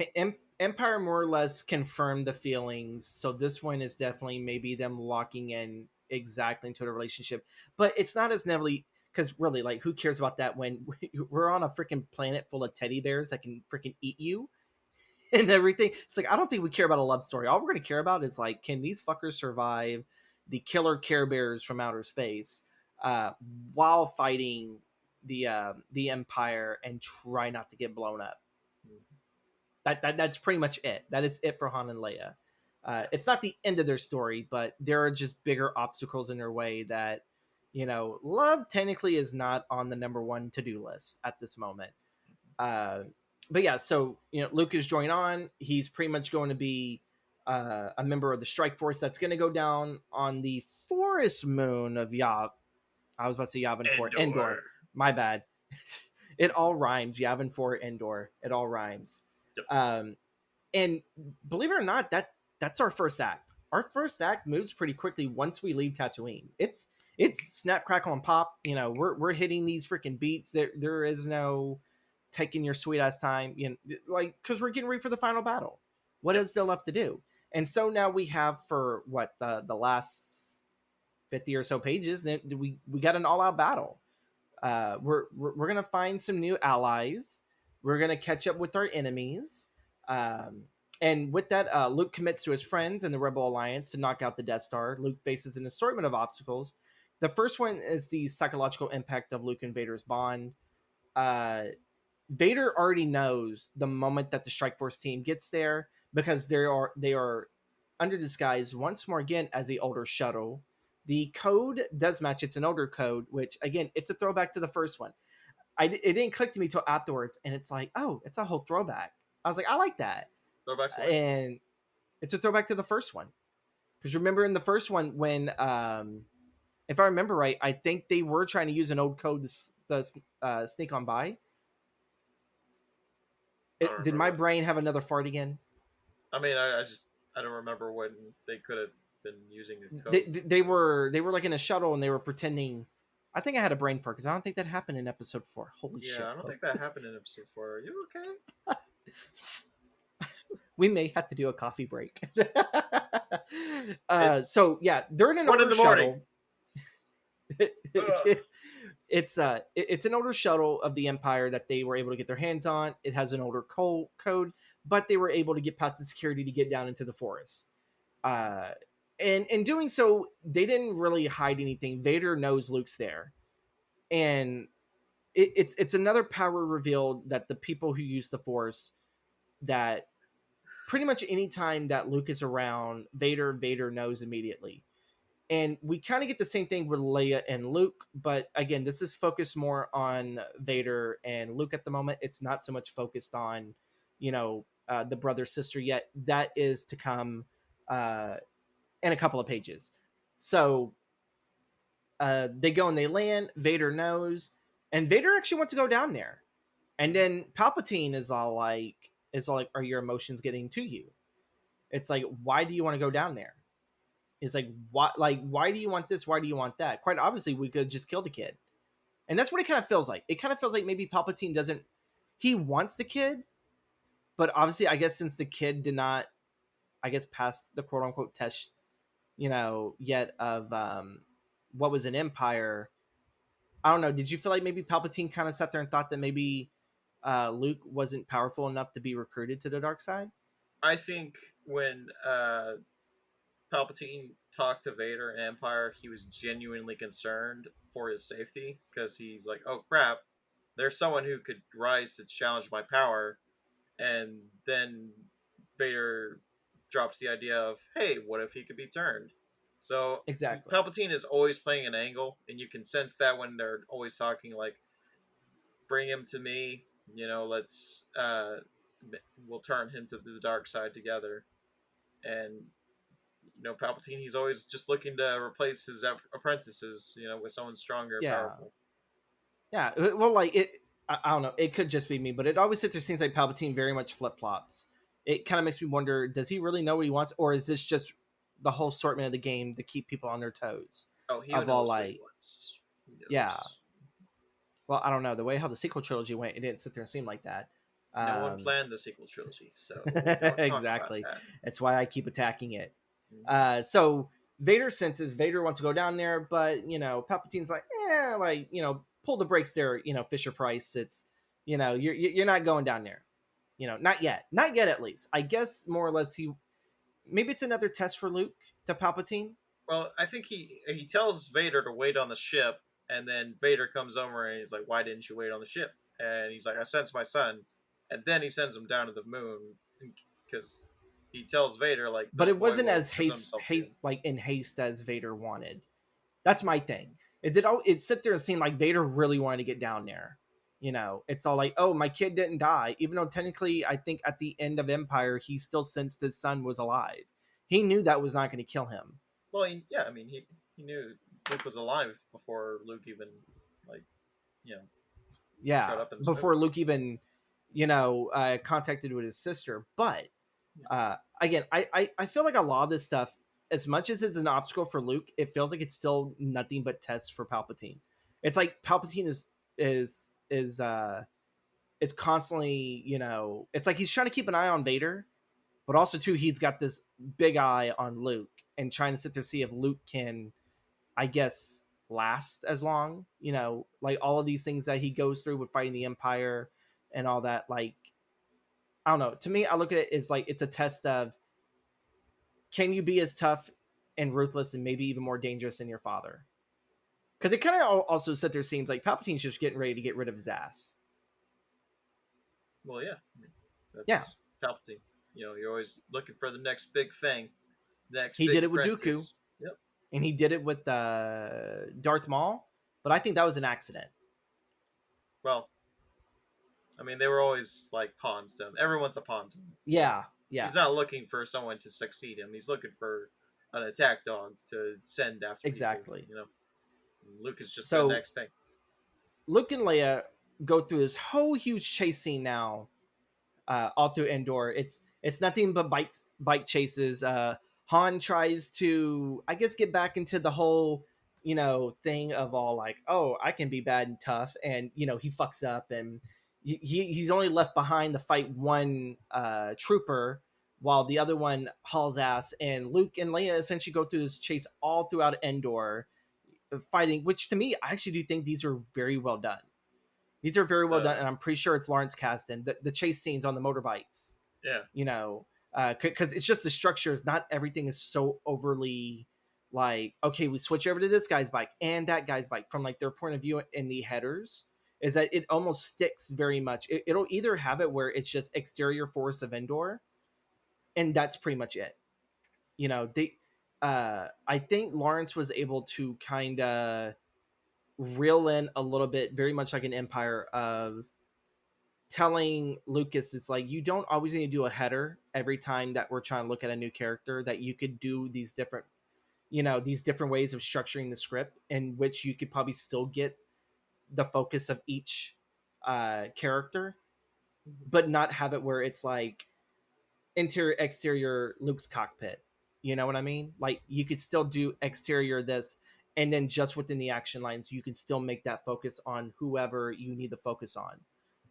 Empire more or less confirmed the feelings, so this one is definitely maybe them locking in exactly into the relationship, but it's not as nearly, because really, like, who cares about that when we're on a freaking planet full of teddy bears that can freaking eat you and everything. It's like, I don't think we care about a love story. All we're going to care about is, like, can these fuckers survive the killer Care Bears from outer space, uh, while fighting the Empire and try not to get blown up. That's pretty much it. That is it for Han and Leia. Yeah. It's not the end of their story, but there are just bigger obstacles in their way that, love technically is not on the number one to-do list at this moment. But yeah, so Luke is joined on. He's pretty much going to be a member of the strike force that's going to go down on the forest moon of Yavin. I was about to say Yavin 4 Endor. My bad. It all rhymes. Yavin 4 Endor. It all rhymes. Yep. And believe it or not, that's our first act. Our first act moves pretty quickly once we leave Tatooine. It's snap, crackle, and pop. We're hitting these freaking beats. There is no taking your sweet ass time. Because we're getting ready for the final battle. What is there left to do? And so now we have, for what, the last 50 or so pages, then we got an all out battle. We're gonna find some new allies. We're gonna catch up with our enemies. And with that, Luke commits to his friends and the Rebel Alliance to knock out the Death Star. Luke faces an assortment of obstacles. The first one is the psychological impact of Luke and Vader's bond. Vader already knows the moment that the Strike Force team gets there, because they are under disguise once more again as the older shuttle. The code does match. It's an older code, which again, it's a throwback to the first one. It didn't click to me till afterwards, and it's like, oh, it's a whole throwback. I was like, I like that. Throwback to what? And it's a throwback to the first one, because remember in the first one when, if I remember right, I think they were trying to use an old code to sneak on by. Did my brain have another fart again? I mean, I don't remember when they could have been using a code. They were like in a shuttle and they were pretending. I think I had a brain fart because I don't think that happened in episode 4. Holy shit! Yeah, I don't think that happened in episode 4. Are you okay? We may have to do a coffee break. So yeah, they're in an older shuttle. It's an older shuttle of the Empire that they were able to get their hands on. It has an older code, but they were able to get past the security to get down into the forest. And in doing so, they didn't really hide anything. Vader knows Luke's there, and it's another power revealed that the people who use the Force, that pretty much any time that Luke is around, Vader knows immediately. And we kind of get the same thing with Leia and Luke, but again, this is focused more on Vader and Luke at the moment. It's not so much focused on, the brother sister yet. That is to come in a couple of pages. So they go and they land. Vader knows, and Vader actually wants to go down there. And then Palpatine is all like, "Are your emotions getting to you?" It's like, why do you want to go down there? It's like, why do you want this? Why do you want that? Quite obviously, we could just kill the kid. And that's what it kind of feels like. It kind of feels like maybe Palpatine doesn't... He wants the kid, but obviously, I guess since the kid did not, pass the quote-unquote test, yet of what was an Empire, I don't know. Did you feel like maybe Palpatine kind of sat there and thought that maybe Luke wasn't powerful enough to be recruited to the dark side? I think when Palpatine talked to Vader and Empire, he was genuinely concerned for his safety, because he's like, oh crap, there's someone who could rise to challenge my power. And then Vader drops the idea of, hey, what if he could be turned? So exactly, Palpatine is always playing an angle, and you can sense that when they're always talking like, bring him to me, let's we'll turn him to the dark side together. And Palpatine, he's always just looking to replace his apprentices, with someone stronger and powerful. Yeah, well, like, I don't know, it could just be me, but it always seems like Palpatine very much flip-flops. It kind of makes me wonder, does he really know what he wants, or is this just the whole assortment of the game to keep people on their toes? Oh, he knows what he wants. Yeah. Well, I don't know. The way how the sequel trilogy went, it didn't sit there and seem like that. No one planned the sequel trilogy, so exactly. That's why I keep attacking it. Mm-hmm. So Vader senses Vader wants to go down there, but Palpatine's like, pull the brakes there, Fisher Price. It's you're not going down there, not yet, at least. I guess more or less maybe it's another test for Luke to Palpatine. Well, I think he tells Vader to wait on the ship, and then Vader comes over and he's like, why didn't you wait on the ship? And he's like, I sense my son. and then he sends him down to the moon because he tells Vader like But the it boy wasn't will as present haste, himself to him. like in haste as Vader wanted. That's my thing. It did. It sit there and seemed like Vader really wanted to get down there. You know, it's all like, oh, my kid didn't die, even though technically, I think at the end of Empire, he still sensed his son was alive. He knew that was not going to kill him. Well, I mean, he knew Luke was alive before Luke even like you know showed Yeah, up in this movie. before Luke even, contacted with his sister. But Yeah. again, I feel like a lot of this stuff, as much as it's an obstacle for Luke, it feels like it's still nothing but tests for Palpatine. It's like Palpatine is it's constantly, it's like he's trying to keep an eye on Vader, but also too he's got this big eye on Luke and trying to sit there see if Luke can, I guess, last as long. Like all of these things that he goes through with fighting the Empire and all that. Like, I don't know. To me, I look at it as like it's a test of, can you be as tough and ruthless and maybe even more dangerous than your father? Because it kind of also sit there seems like Palpatine's just getting ready to get rid of his ass. Well, yeah, I mean, Yeah, that's Palpatine. You're always looking for the next big thing, the next he big did it with Dooku, apprentice. Yep. and he did it with Darth Maul, but I think that was an accident. Well, I mean, they were always like pawns to him. Everyone's a pawn to him. Yeah, yeah, He's not looking for someone to succeed him. He's looking for an attack dog to send after people. exactly. Luke is just that So next thing. Luke and Leia go through this whole huge chase scene now, all through Endor. It's nothing but bike chases. Han tries to, I guess, get back into the whole thing of all like, oh, I can be bad and tough, and he fucks up, and he's only left behind to fight one trooper while the other one hauls ass. And Luke and Leia essentially go through this chase all throughout Endor, fighting. Which to me, I actually do think these are very well done. These are very well done, The and I'm pretty sure it's Lawrence Kasdan. The chase scenes on the motorbikes, Yeah, because it's just the structures. Not everything is so overly like, okay, we switch over to this guy's bike and that guy's bike from like their point of view in the headers. Is that it almost sticks very much. It'll either have it where it's just exterior force of Endor, and that's pretty much it. They, I think Lawrence was able to kind of reel in a little bit, very much like an Empire of telling Lucas it's like you don't always need to do a header every time that we're trying to look at a new character, that you could do these different ways of structuring the script in which you could probably still get the focus of each character, but not have it where it's like interior exterior Luke's cockpit. You know what I mean? Like you could still do exterior this, and then just within the action lines you can still make that focus on whoever you need to focus on.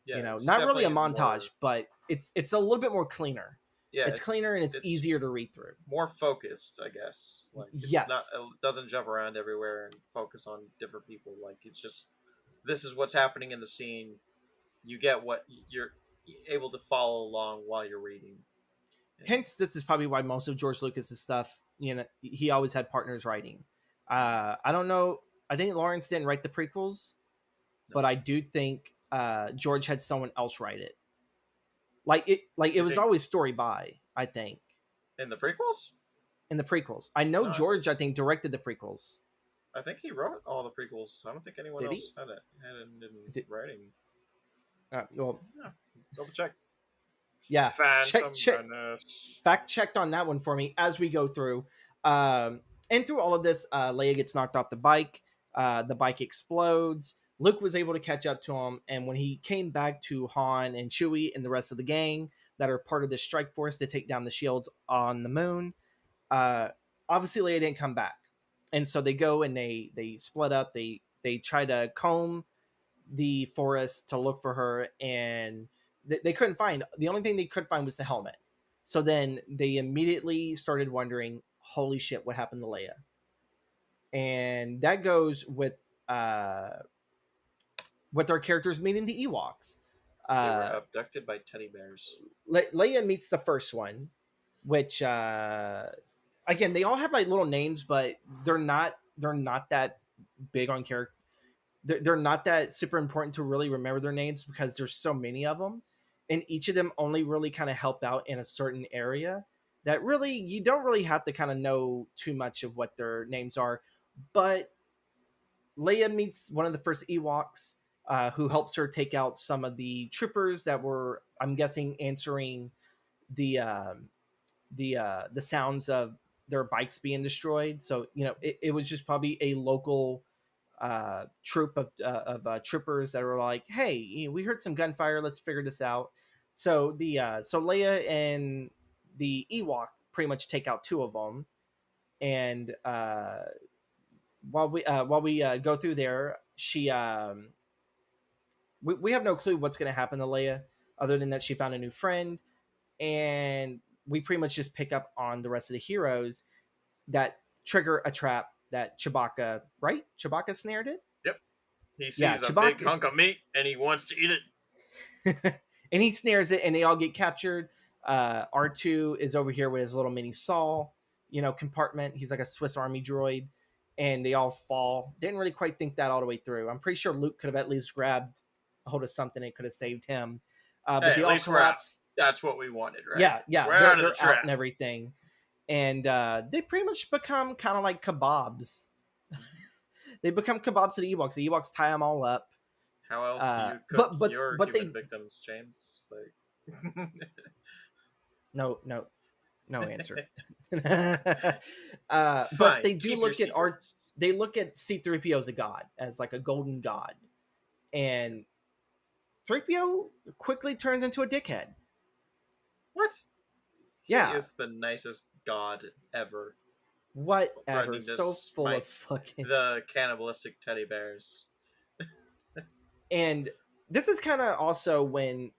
yeah, it's Not really a definitely montage, more. but it's a little bit more cleaner. Yeah, It's cleaner and it's it's easier to read through. more focused, I guess. Like it's not, Yes. it doesn't jump around everywhere and focus on different people. Like it's just this is what's happening in the scene. You get what you're able to follow along while you're reading. And Hence, this is probably why most of George Lucas's stuff, he always had partners writing. I don't know. I think Lawrence didn't write the prequels, no, but I do think George had someone else write it. Like it you was think always story by. I think in the prequels? in the prequels. I know No, George. I think directed the prequels. I think he wrote all the prequels. I don't think anyone Did he? else had it in Did, writing. well, Yeah, double check. yeah. Phantom Menace. Fact checked on that one for me as we go through. And through all of this, Leia gets knocked off the bike. The bike explodes. Luke was able to catch up to him, and when he came back to Han and Chewie and the rest of the gang that are part of the strike force to take down the shields on the moon, uh, obviously Leia didn't come back, and so they go and they split up. They try to comb the forest to look for her, and they couldn't find. The only thing they could find was the helmet. So then they immediately started wondering, holy shit, what happened to Leia? And that goes uh with our characters meeting the Ewoks. So they were uh abducted by teddy bears. Leia meets the first one, which again, they all have like little names, but they're not that big on character. They're not that super important to really remember their names because there's so many of them. and each of them only really kind of help out in a certain area that really you don't really have to kind of know too much of what their names are. But Leia meets one of the first Ewoks, who helps her take out some of the troopers that were, I'm guessing, answering the the sounds of their bikes being destroyed. So it was just probably a local troop of troopers that were like, "Hey, we heard some gunfire. Let's figure this out." So so Leia and the Ewok pretty much take out two of them, and while we go through there, we have no clue what's going to happen to Leia, other than that she found a new friend, and we pretty much just pick up on the rest of the heroes that trigger a trap that Chewbacca, right? Chewbacca snared it. Yep. He Yeah, sees a big Chewbacca, hunk of meat and he wants to eat it. and he snares it, and they all get captured. R2 is over here with his little mini saw, compartment. He's like a Swiss Army droid, and they all fall. Didn't really quite think that all the way through. I'm pretty sure Luke could have at least grabbed a hold of something and could have saved him. Hey, But they at all least we're out. collapse. That's what we wanted, right? Yeah, yeah, We're out of the they're out trap. and everything, and they pretty much become kind of like kebabs. They become kebabs to the Ewoks. The Ewoks tie them all up. How else do you cook your but human they victims, James? Like, no answer. But fine. they do Keep your look at art. secrets. They look at C-3PO as a god, as like a golden god, and 3PO quickly turns into a dickhead. What? He Yeah, is the nicest god ever. whatever. Threatening to So full of smite fucking. the cannibalistic teddy bears. And this is kind of also when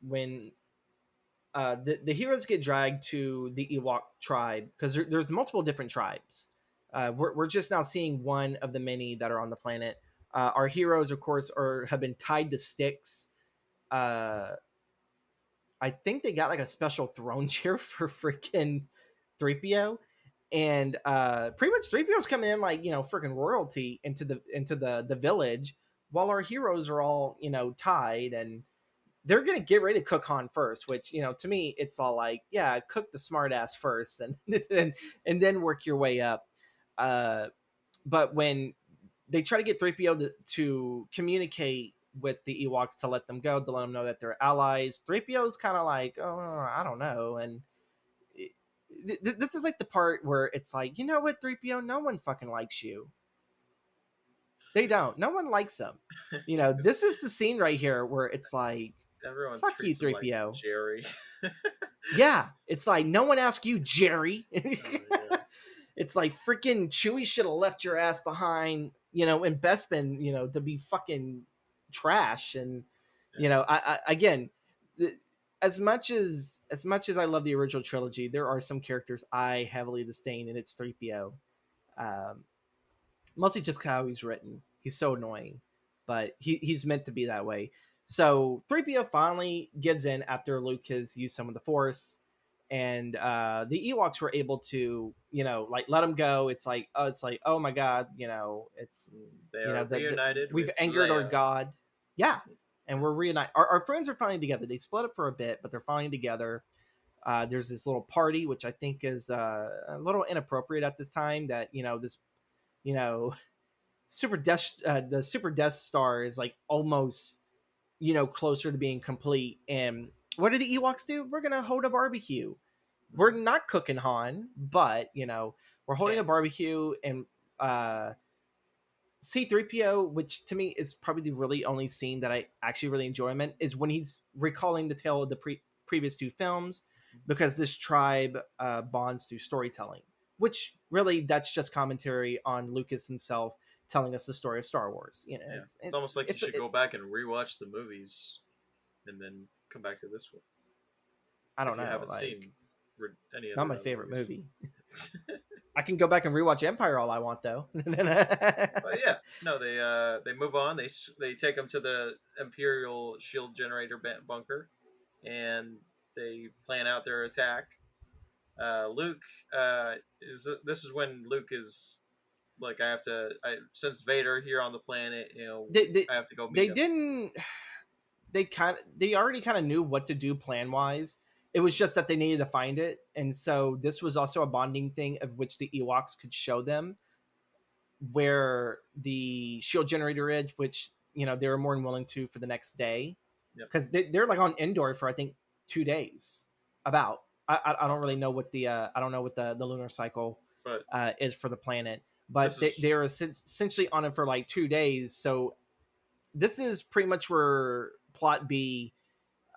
the heroes get dragged to the Ewok tribe, because there's multiple different tribes. We're just now seeing one of the many that are on the planet. Our heroes, of course, have been tied to sticks. I think they got like a special throne chair for freaking 3PO. And pretty much 3PO's coming in like, freaking royalty into the village, while our heroes are all, tied, and they're gonna get ready to cook Han first, which, to me it's all like, yeah, cook the smart ass first, and and then work your way up. But when they try to get 3PO to communicate with the Ewoks to let them go, to let them know that they're allies, 3PO is kind of like, oh, I don't know. And this is like the part where it's like, you know what, 3PO, no one fucking likes you. They don't. No one likes them. This is the scene right here where it's like, Everyone fuck you, treats him like 3PO. Jerry. Yeah, it's like, no one asked you, Jerry. Oh, yeah. It's like, freaking Chewie should have left your ass behind, in Bespin, to be fucking trash. And I again, as much as I love the original trilogy, there are some characters I heavily disdain, and it's 3PO. Mostly just how he's written. He's so annoying, but he's meant to be that way. So 3PO finally gives in after Luke has used some of the Force, and the Ewoks were able to, like, let him go. It's like, oh my god, it's They are reunited. we've with angered our Leia. god. Yeah, and we're reunited. Our friends are finally together. They split up for a bit, but they're finally together. There's this little party, which I think is a little inappropriate at this time. That this you know the Super Death Star is like almost closer to being complete. And what do the Ewoks do? We're gonna hold a barbecue. We're not cooking Han, but we're holding a barbecue. And C-3PO, which to me is probably the really only scene that I actually really enjoy, is when he's recalling the tale of the previous two films, because this tribe bonds through storytelling, which really that's just commentary on Lucas himself telling us the story of Star Wars. It's almost like you should go back and rewatch the movies and then come back to this one. I don't know. You haven't like, seen any it's of not my favorite movies. movie. I can go back and rewatch Empire all I want, though. But yeah, no, they move on. They take them to the Imperial shield generator bunker, and they plan out their attack. Luke this is when Luke is like, since Vader here on the planet, they I have to go meet they him. they already kind of knew what to do plan wise. It was just that they needed to find it, and so this was also a bonding thing of which the Ewoks could show them where the shield generator is, which they were more than willing to for the next day, Yep. because they're like on Endor for I think 2 days. About I don't really know what the I don't know what the lunar cycle But is for the planet, this but is they're essentially on it for like 2 days. So this is pretty much where plot B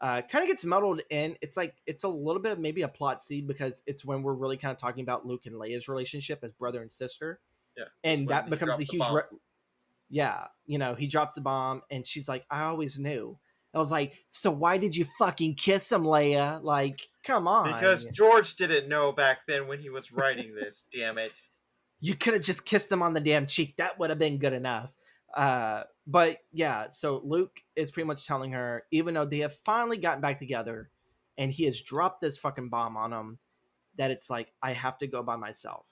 kind of gets muddled in. It's like it's a little bit of maybe a plot C, because it's when we're really kind of talking about Luke and Leia's relationship as brother and sister, yeah. This is and when that he becomes a dropped the huge bomb. yeah, he drops the bomb, and she's like, I always knew. I was like, so why did you fucking kiss him, Leia? Like, come Because on. George didn't know back then when he was writing this. Damn it. You could have just kissed him on the damn cheek. That would have been good enough. But yeah, so Luke is pretty much telling her, even though they have finally gotten back together and he has dropped this fucking bomb on him, that it's like, I have to go by myself.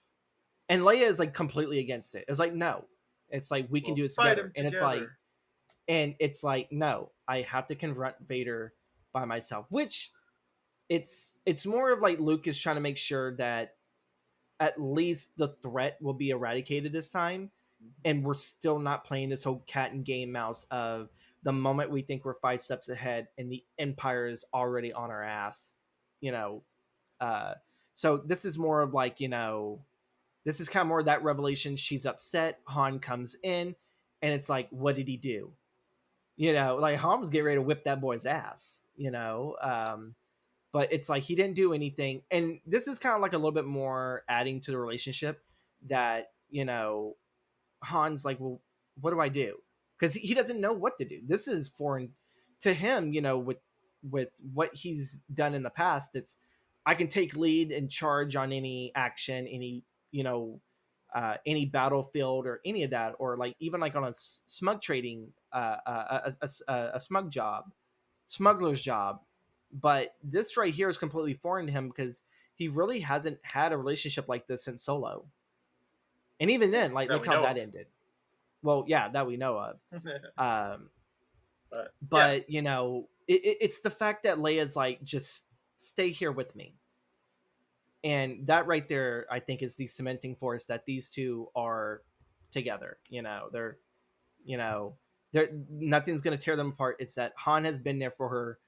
And Leia is like completely against it. It's like, no. It's like, we can We'll do this fight together. him together. And it's like, no, I have to confront Vader by myself. Which it's more of like Luke is trying to make sure that at least the threat will be eradicated this time, and we're still not playing this whole cat and game mouse of the moment we think we're 5 steps ahead and the Empire is already on our ass. You know, uh, so this is more of like this is kind of more of that revelation. She's upset. Han comes in, and it's like, what did he do? Like Han was getting ready to whip that boy's ass. But it's like he didn't do anything, and this is kind of like a little bit more adding to the relationship that Han's like, well, what do I do? Because he doesn't know what to do. This is foreign to him, with what he's done in the past. It's I can take lead and charge on any action, any battlefield or any of that, or like even like on a smug trading, a smug job, smuggler's job. But this right here is completely foreign to him because he really hasn't had a relationship like this since Solo. And even Yeah, then, like, that look we how know that of. ended. Well, yeah, that we know of. Um, But yeah, but it's the fact that Leia's like, just stay here with me, and that right there, I think, is the cementing force that these two are together. You know, they're nothing's gonna tear them apart. It's that Han has been there for her,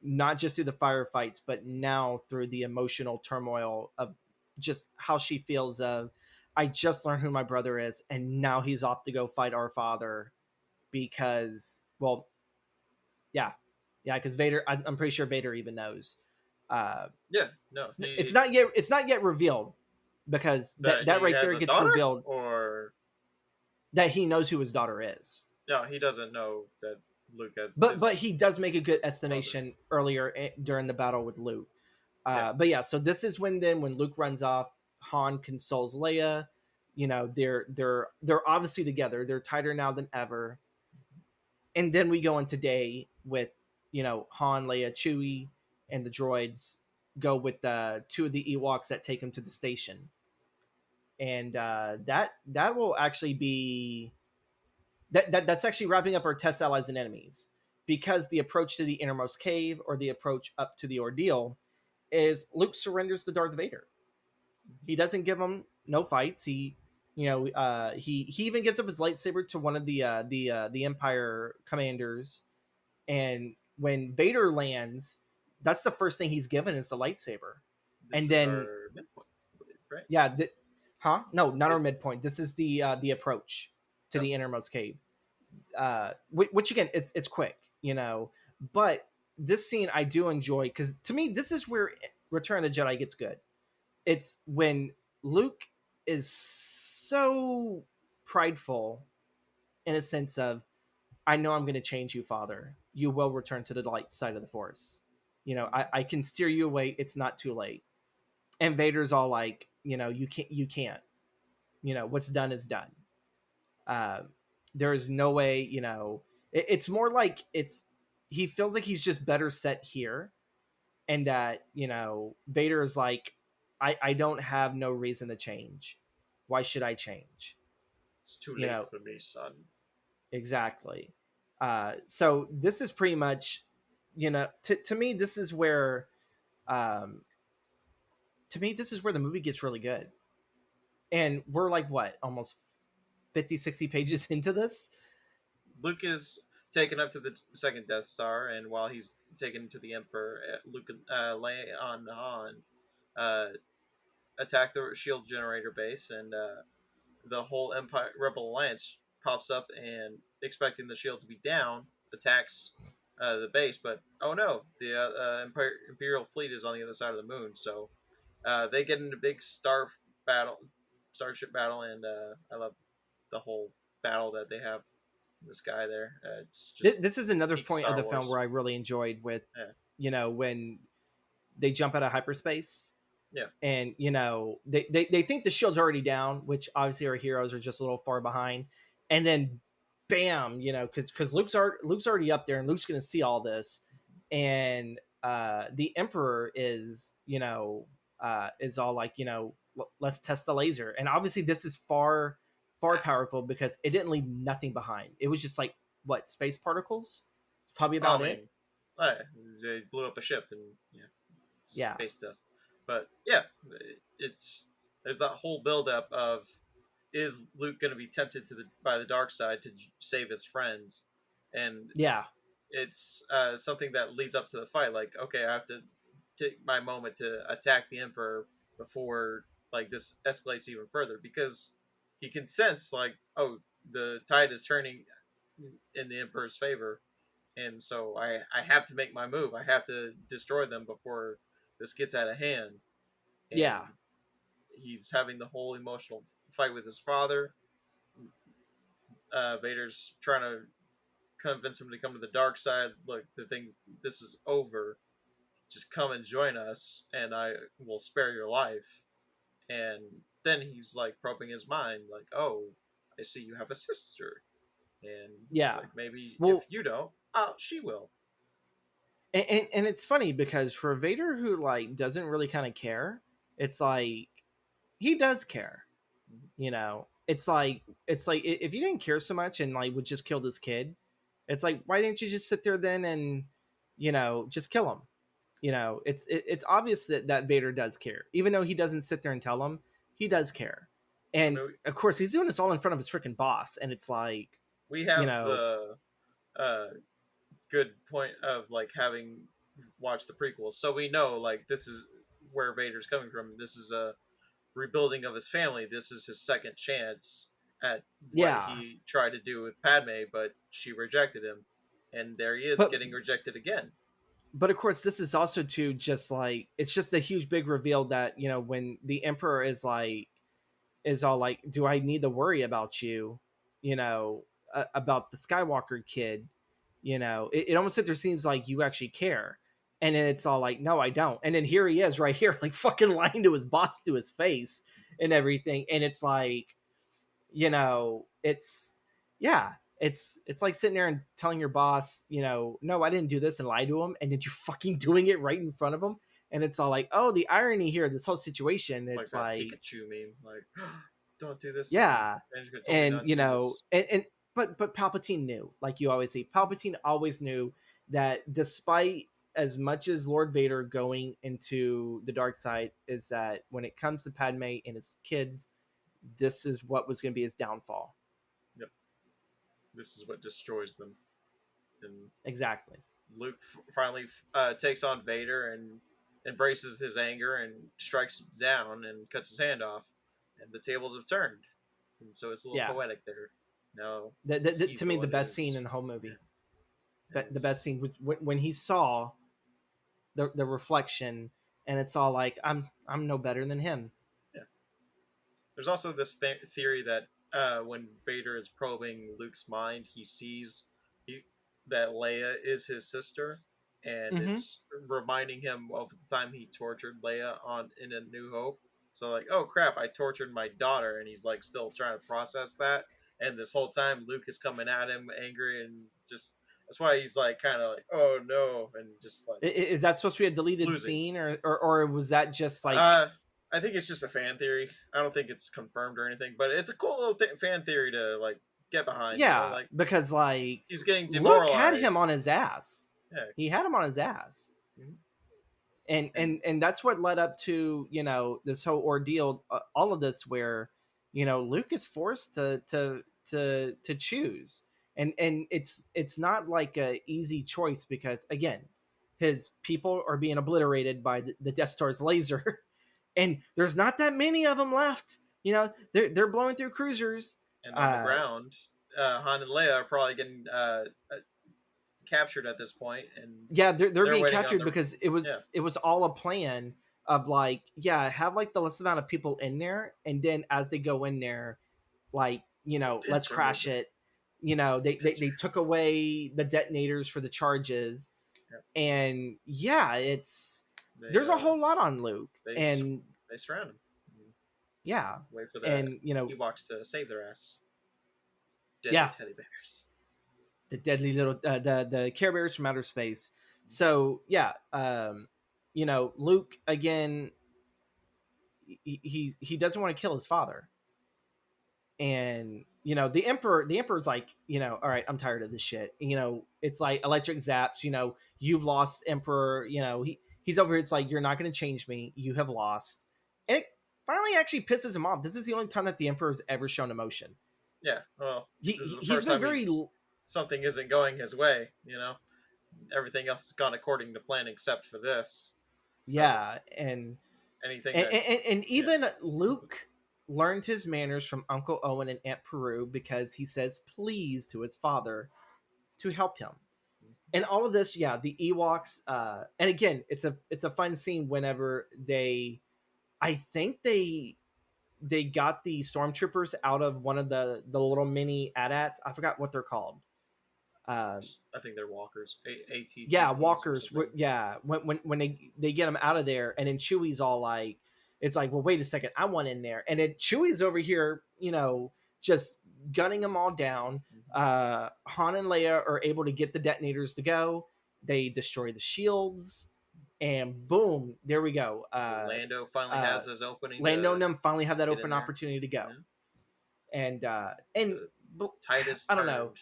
not just through the firefights, but now through the emotional turmoil of just how she feels of, I just learned who my brother is, and now he's off to go fight our father because, well, yeah, yeah, because Vader. I'm pretty sure Vader even knows. Uh, yeah, no, it's he not yet revealed, because that that he right has there a gets daughter, revealed, or that he knows who his daughter is. no, he doesn't know that Luke has But his he does make a good brother. estimation earlier during the battle with Luke. Yeah, But yeah, so this is when Luke runs off, Han consoles Leia. They're obviously together. They're tighter now than ever. And then we go into day with Han, Leia, Chewie, and the droids go with the two of the Ewoks that take him to the station, and that will actually be that's actually wrapping up our test allies and enemies, because the approach to the innermost cave, or the approach up to the ordeal, is Luke surrenders to Darth Vader. He doesn't give him no fights. He even gives up his lightsaber to one of the Empire commanders, and when Vader lands, that's the first thing he's given is the lightsaber. this And is then our midpoint, I believe, right? yeah, huh? No, not our This, midpoint. This is the approach to no, the innermost cave. Which again, it's quick, but this scene I do enjoy, because to me this is where Return of the Jedi gets good. It's when Luke is so prideful, in a sense of, I know I'm going to change you, Father. You will return to the light side of the Force. I can steer you away. It's not too late. And Vader's all like, you can't. You can't. What's done is done. Uh, there is no way. It's more like he feels like he's just better set here, and that Vader is like, I don't have no reason to change. Why should I change? it's too You late know for me, son. exactly. So this is pretty much, to me, this is where, um, the movie gets really good. And we're like, what, almost 50, 60 pages into this? Luke is taken up to the second Death Star, and while he's taken to the Emperor, Luke and Leia on Han uh, attack the shield generator base, and the whole Empire Rebel Alliance pops up and expecting the shield to be down, attacks the base, but oh no, the Imperial fleet is on the other side of the moon, so they get into a big starship battle, and I love the whole battle that they have in the sky there. It's just This is another peak point of Star the film where Wars. I really enjoyed with, Yeah, when they jump out of hyperspace, yeah. and they think the shield's already down, which obviously our heroes are just a little far behind, and then bam, because Luke's already up there, and Luke's going to see all this, and the Emperor is all like, let's test the laser, and obviously this is far powerful because it didn't leave nothing behind. It was just like, what, space particles? It's probably Well, about I it. mean, they blew up a ship and yeah, Yeah, space dust. But yeah, it's there's that whole buildup of is Luke going to be tempted to the by the dark side to save his friends, and yeah, it's something that leads up to the fight. Like, okay, I have to take my moment to attack the Emperor before like this escalates even further because he can sense like, oh, the tide is turning in the Emperor's favor, and so I have to make my move. I have to destroy them before this gets out of hand. And yeah, he's having the whole emotional fight with his father. Vader's trying to convince him to come to the dark side. Look, the thing, this is over. Just come and join us, and I will spare your life. And then he's like probing his mind, like, oh, I see you have a sister. And he's yeah. like, maybe if Well, you don't, oh, she will. and it's funny because for Vader, who like doesn't really kind of care, it's like he does care. It's like if you didn't care so much and like would just kill this kid, it's like, why didn't you just sit there then and just kill him? It's obvious that Vader does care, even though he doesn't sit there and tell him. He does care, I and mean, of course he's doing this all in front of his freaking boss, and it's like, we you have know, the uh, good point of like having watched the prequels, so we know like this is where Vader's coming from. This is a rebuilding of his family. This is his second chance at what yeah. he tried to do with Padme, but she rejected him, and there he is But getting rejected again. of course this is also to just like, it's just a huge big reveal that when the Emperor is all like, do I need to worry about you, about the Skywalker kid? It almost seems like you actually care, and then it's all like, no, I don't. And then here he is right here, like fucking lying to his boss to his face and everything, and it's like, it's, yeah, it's like sitting there and telling your boss, no, I didn't do this, and lie to him, and then you're fucking doing it right in front of him. And it's all like, oh, the irony here, this whole situation, It's like it's that like, Pikachu meme, like, don't do this to me. yeah. Management told me And not to do this. but Palpatine knew, like you always say, Palpatine always knew that despite as much as Lord Vader going into the dark side, is that when it comes to Padme and his kids, this is what was going to be his downfall. Yep, this is what destroys them. And Exactly. Luke finally takes on Vader and embraces his anger and strikes him down and cuts his hand off, and the tables have turned. And so it's a little Yeah. poetic there. Now To he's the me, the one best scene who's in the whole yeah, movie, and the best scene was when he saw the reflection, and it's all like, I'm no better than him. yeah. There's also this theory that when Vader is probing Luke's mind, he sees he, that Leia is his sister, and Mm-hmm. it's reminding him of the time he tortured Leia on in A New Hope. So like, oh crap, I tortured my daughter, and he's like still trying to process that. And this whole time, Luke is coming at him angry and just that's why he's like kind of like, oh no, and just like Is that supposed to be a it's deleted losing. scene, or was that just like, Uh, I think it's just a fan theory. I don't think it's confirmed or anything, but it's a cool little fan theory to like get behind. Yeah, Like because like he's getting Luke had him on demoralized. his ass. Yeah. He had him on his ass. Mhm. And And that's what led up to, this whole ordeal, all of this, where Luke is forced to choose. And it's not like a easy choice, because again, his people are being obliterated by the Death Star's laser. And there's not that many of them left. They're blowing through cruisers. on the ground, Han and Leia are probably getting captured at this point, and Yeah, they're they're being waiting on captured the because it yeah was all a plan of, like, yeah, have like the less amount of people in there, and then as they go in there, like, let's pincer crash movement. it. It's the They pincer. took away the detonators for the charges. Yeah. And yeah, They there's a whole lot on Luke. they And they surround him. yeah, Wait for the and Ewoks to save their ass. Deadly yeah, teddy bears. the deadly little the Care Bears from outer space. So yeah, Luke again, he doesn't want to kill his father. And the emperor's like, all right, I'm tired of this shit. It's like electric zaps. You've lost, emperor. He's over here. It's like, you're not going to change me. You have lost. And it finally actually pisses him off. This is the only time that the emperor's ever shown emotion. Yeah, well, he, this is the he's first been time very something isn't going his way. Everything else has gone according to plan except for this. So yeah. and anything and, that and, and yeah even Luke learned his manners from Uncle Owen and Aunt Peru, because he says please to his father to help him. And all of this, yeah, the Ewoks, and again, it's a fun scene whenever I think they got the stormtroopers out of one of the little mini AT-ATs. I forgot what they're called. I think they're walkers, Yeah, ATTTs or walkers. something. Yeah, when they get them out of there, and then Chewie's all like, it's like, well, wait a second, I want in there. And then Chewie's over here, just gunning them all down. Han and Leia are able to get the detonators to go. They destroy the shields, and boom, there we go. Lando finally has his opening Lando to and them finally have that get in open there. opportunity to go. Yeah. And The tide is I don't know. turned.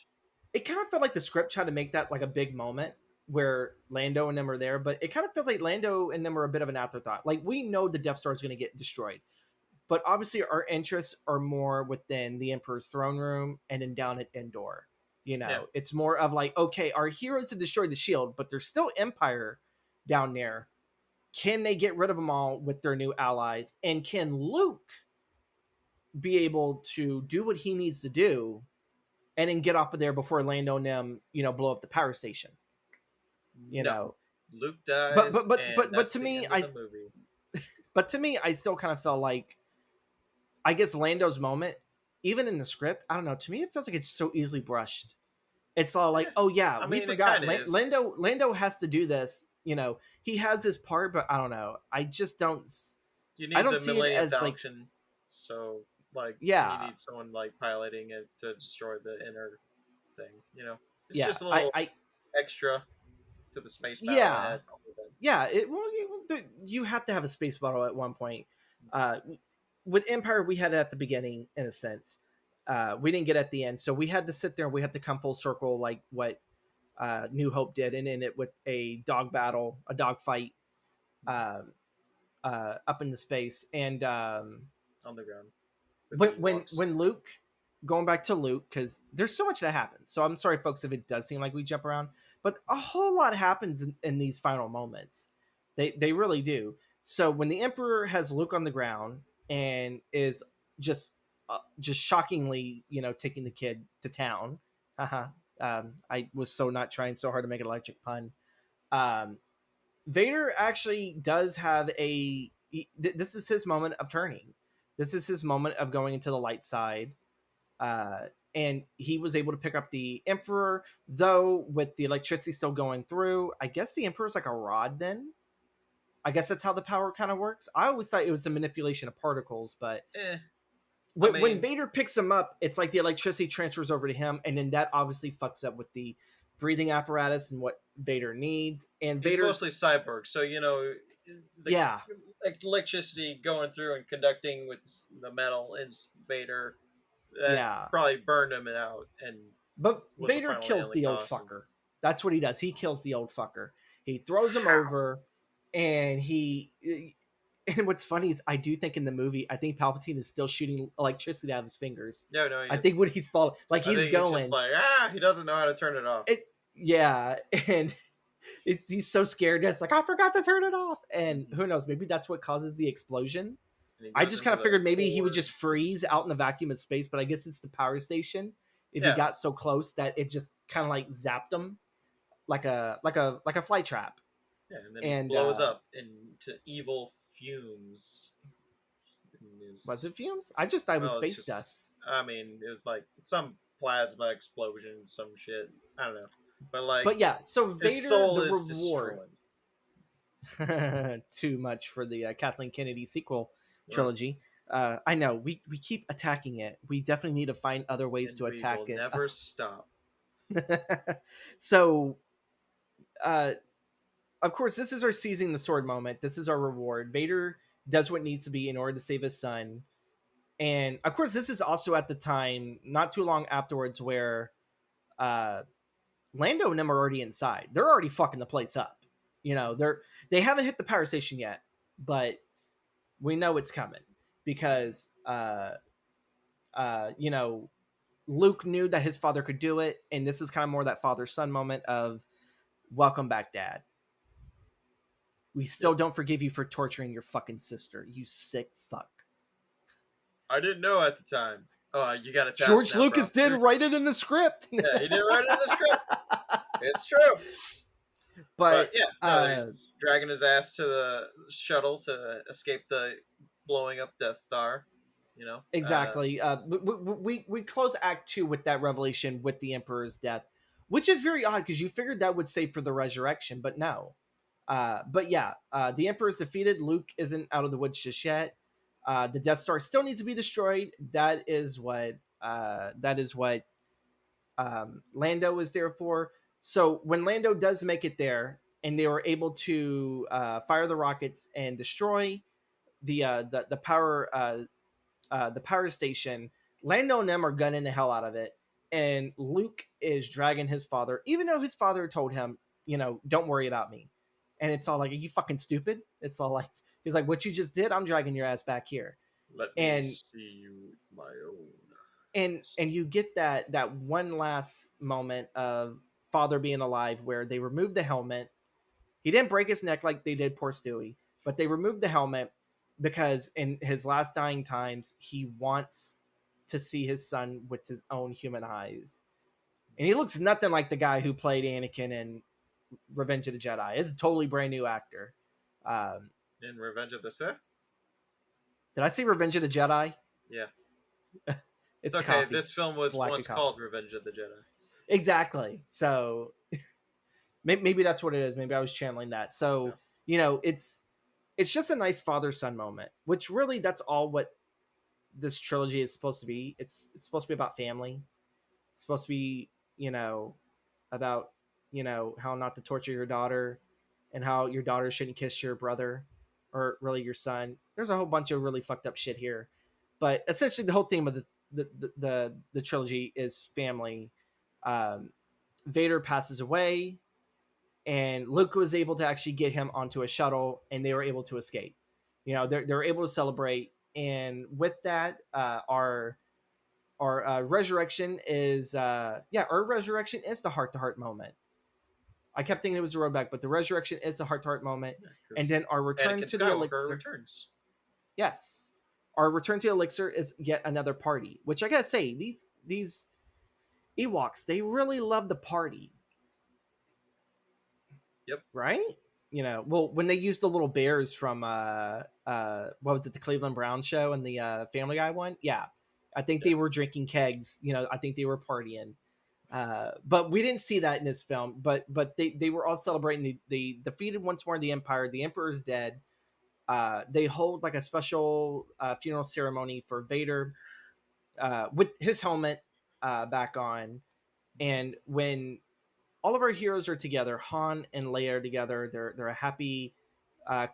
It kind of felt like the script tried to make that like a big moment where Lando and them are there, but it kind of feels like Lando and them are a bit of an afterthought. Like, we know the Death Star is going to get destroyed, but obviously our interests are more within the Emperor's throne room and then down at Endor. Yeah. It's more of like, okay, our heroes have destroyed the shield, but there's still Empire down there. Can they get rid of them all with their new allies? And can Luke be able to do what he needs to do and then get off of there before Lando and them, blow up the power station? No. Luke But dies, but but and but but that's to the me, end of the movie. I still kind of felt like, I guess, Lando's moment, even in the script, I don't know. To me, it feels like it's so easily brushed. It's all like, oh yeah, I we mean, it forgot. kind of is. Lando has to do this. He has his part, but I don't know. I just don't. You I need don't the see it Millennium as like, Falcon, so like you yeah, need someone like piloting it to destroy the inner thing. It's yeah. just a little I extra to the space battle yeah, ahead. yeah. You have to have a space battle at one point. Uh, with Empire, we had it at the beginning, in a sense. We didn't get at the end, so we had to sit there and we had to come full circle, like what New Hope did, and end it with a dog battle, a dog fight, up in the space. And On the ground with when the Ewoks. Luke, going back to Luke, because there's so much that happens. So I'm sorry, folks, if it does seem like we jump around, but a whole lot happens in these final moments. They really do. So when the Emperor has Luke on the ground and is just shockingly, taking the kid to town. Haha. I was so not trying so hard to make an electric pun. Um, Vader actually does have this is his moment of turning. This is his moment of going into the light side. And he was able to pick up the Emperor, though with the electricity still going through. I guess the Emperor's like a rod then. I guess that's how the power kind of works. I always thought it was the manipulation of particles, but I when mean, Vader picks him up, it's like the electricity transfers over to him, and then that obviously fucks up with the breathing apparatus and what Vader needs. And he's Vader, mostly cyborg, so the yeah, electricity going through and conducting with the metal in Vader that Yeah. probably burned him out and But was the Vader final kills nail in the the old coffin. fucker. That's what he does. He kills the old fucker. He throws him over, and he. And what's funny is, I do think in the movie, I think Palpatine is still shooting electricity out of his fingers. No, no, he I think is. when he's falling, like I he's think he's just going, like, he doesn't know how to turn it off. it, yeah, and he's so scared. It's like, I forgot to turn it off, and Mhm. who knows? Maybe that's what causes the explosion. And he I goes just into kind of the figured maybe he would core. just freeze out in the vacuum of space, but I guess it's the power station. If he Yeah, got so close that it just kind of like zapped him like a flight trap. yeah, and then he And blows up into evil fumes. And was his, it fumes? I just thought it was well, it's space just, dust. I mean, it was like some plasma explosion, some shit. I don't know, but like But yeah, so his Vader, soul the is reward. destroyed. Too much for the Kathleen Kennedy sequel Right. trilogy. I know we keep attacking it. We definitely need to find other ways And to we will attack it. never stop. So, uh, of course, this is our seizing the sword moment. This is our reward. Vader does what needs to be in order to save his son. And of course, this is also at the time, not too long afterwards, where uh, Lando and them are already inside. They're already fucking the place up. They haven't hit the power station yet, but we know it's coming because you know Luke knew that his father could do it, and this is kind of more that father son moment of welcome back, Dad. We still Yep. don't forgive you for torturing your fucking sister, you sick fuck. I didn't know at the time. Oh, you got a pass George now, Lucas bro. did write it in the script. Yeah, he didn't write it in the script. It's true. But But yeah, no, there's dragging his ass to the shuttle to escape the blowing up Death Star. You know, exactly. We close Act Two with that revelation with the Emperor's death, which is very odd because you figured that would save for the resurrection, but no. But yeah, the Emperor is defeated. Luke isn't out of the woods just yet. The Death Star still needs to be destroyed. That is what Lando is there for. So when Lando does make it there, and they were able to fire the rockets and destroy the power station, Lando and them are gunning the hell out of it, and Luke is dragging his father, even though his father told him, don't worry about me. And it's all like, are you fucking stupid? It's all like, he's like, what you just did, I'm dragging your ass back here. let me And see you with my own and eyes. and you get that one last moment of father being alive where they remove the helmet. He didn't break his neck like they did poor Stewie, but they removed the helmet because in his last dying times, he wants to see his son with his own human eyes. And he looks nothing like the guy who played Anakin in Revenge of the Jedi. It's a totally brand new actor. Um, In Revenge of the Sith. did I say Revenge of the Jedi? Yeah, it's It's the okay. coffee. This film It's was the lack of once coffee. called Revenge of the Jedi. Exactly. So maybe that's what it is. Maybe I was channeling that. No. So it's just a nice father son moment, which really that's all what this trilogy is supposed to be. It's supposed to be about family. It's supposed to be about how not to torture your daughter, and how your daughter shouldn't kiss your brother, or really your son. There's a whole bunch of really fucked up shit here, but essentially the whole theme of the trilogy is family. Um, Vader passes away, and Luke was able to actually get him onto a shuttle, and they were able to escape. They're able to celebrate, and with that, our resurrection is our resurrection is the heart to heart moment. I kept thinking it was the road back, but the resurrection is the heart to heart moment, Yeah, and because then our return Anakin to the Skywalker elixir. returns. Yes, our return to the elixir is yet another party. Which I gotta say, these Ewoks, they really love the party, Yep. right? Well, when they used the little bears from what was it, the Cleveland Brown show and the Family Guy one? Yeah, I think Yeah. they were drinking kegs. I think they were partying. But we didn't see that in this film. But they were all celebrating. They defeated once more the Empire. The Emperor's dead. They hold like a special funeral ceremony for Vader with his helmet back on. And when all of our heroes are together, Han and Leia are together. They're a happy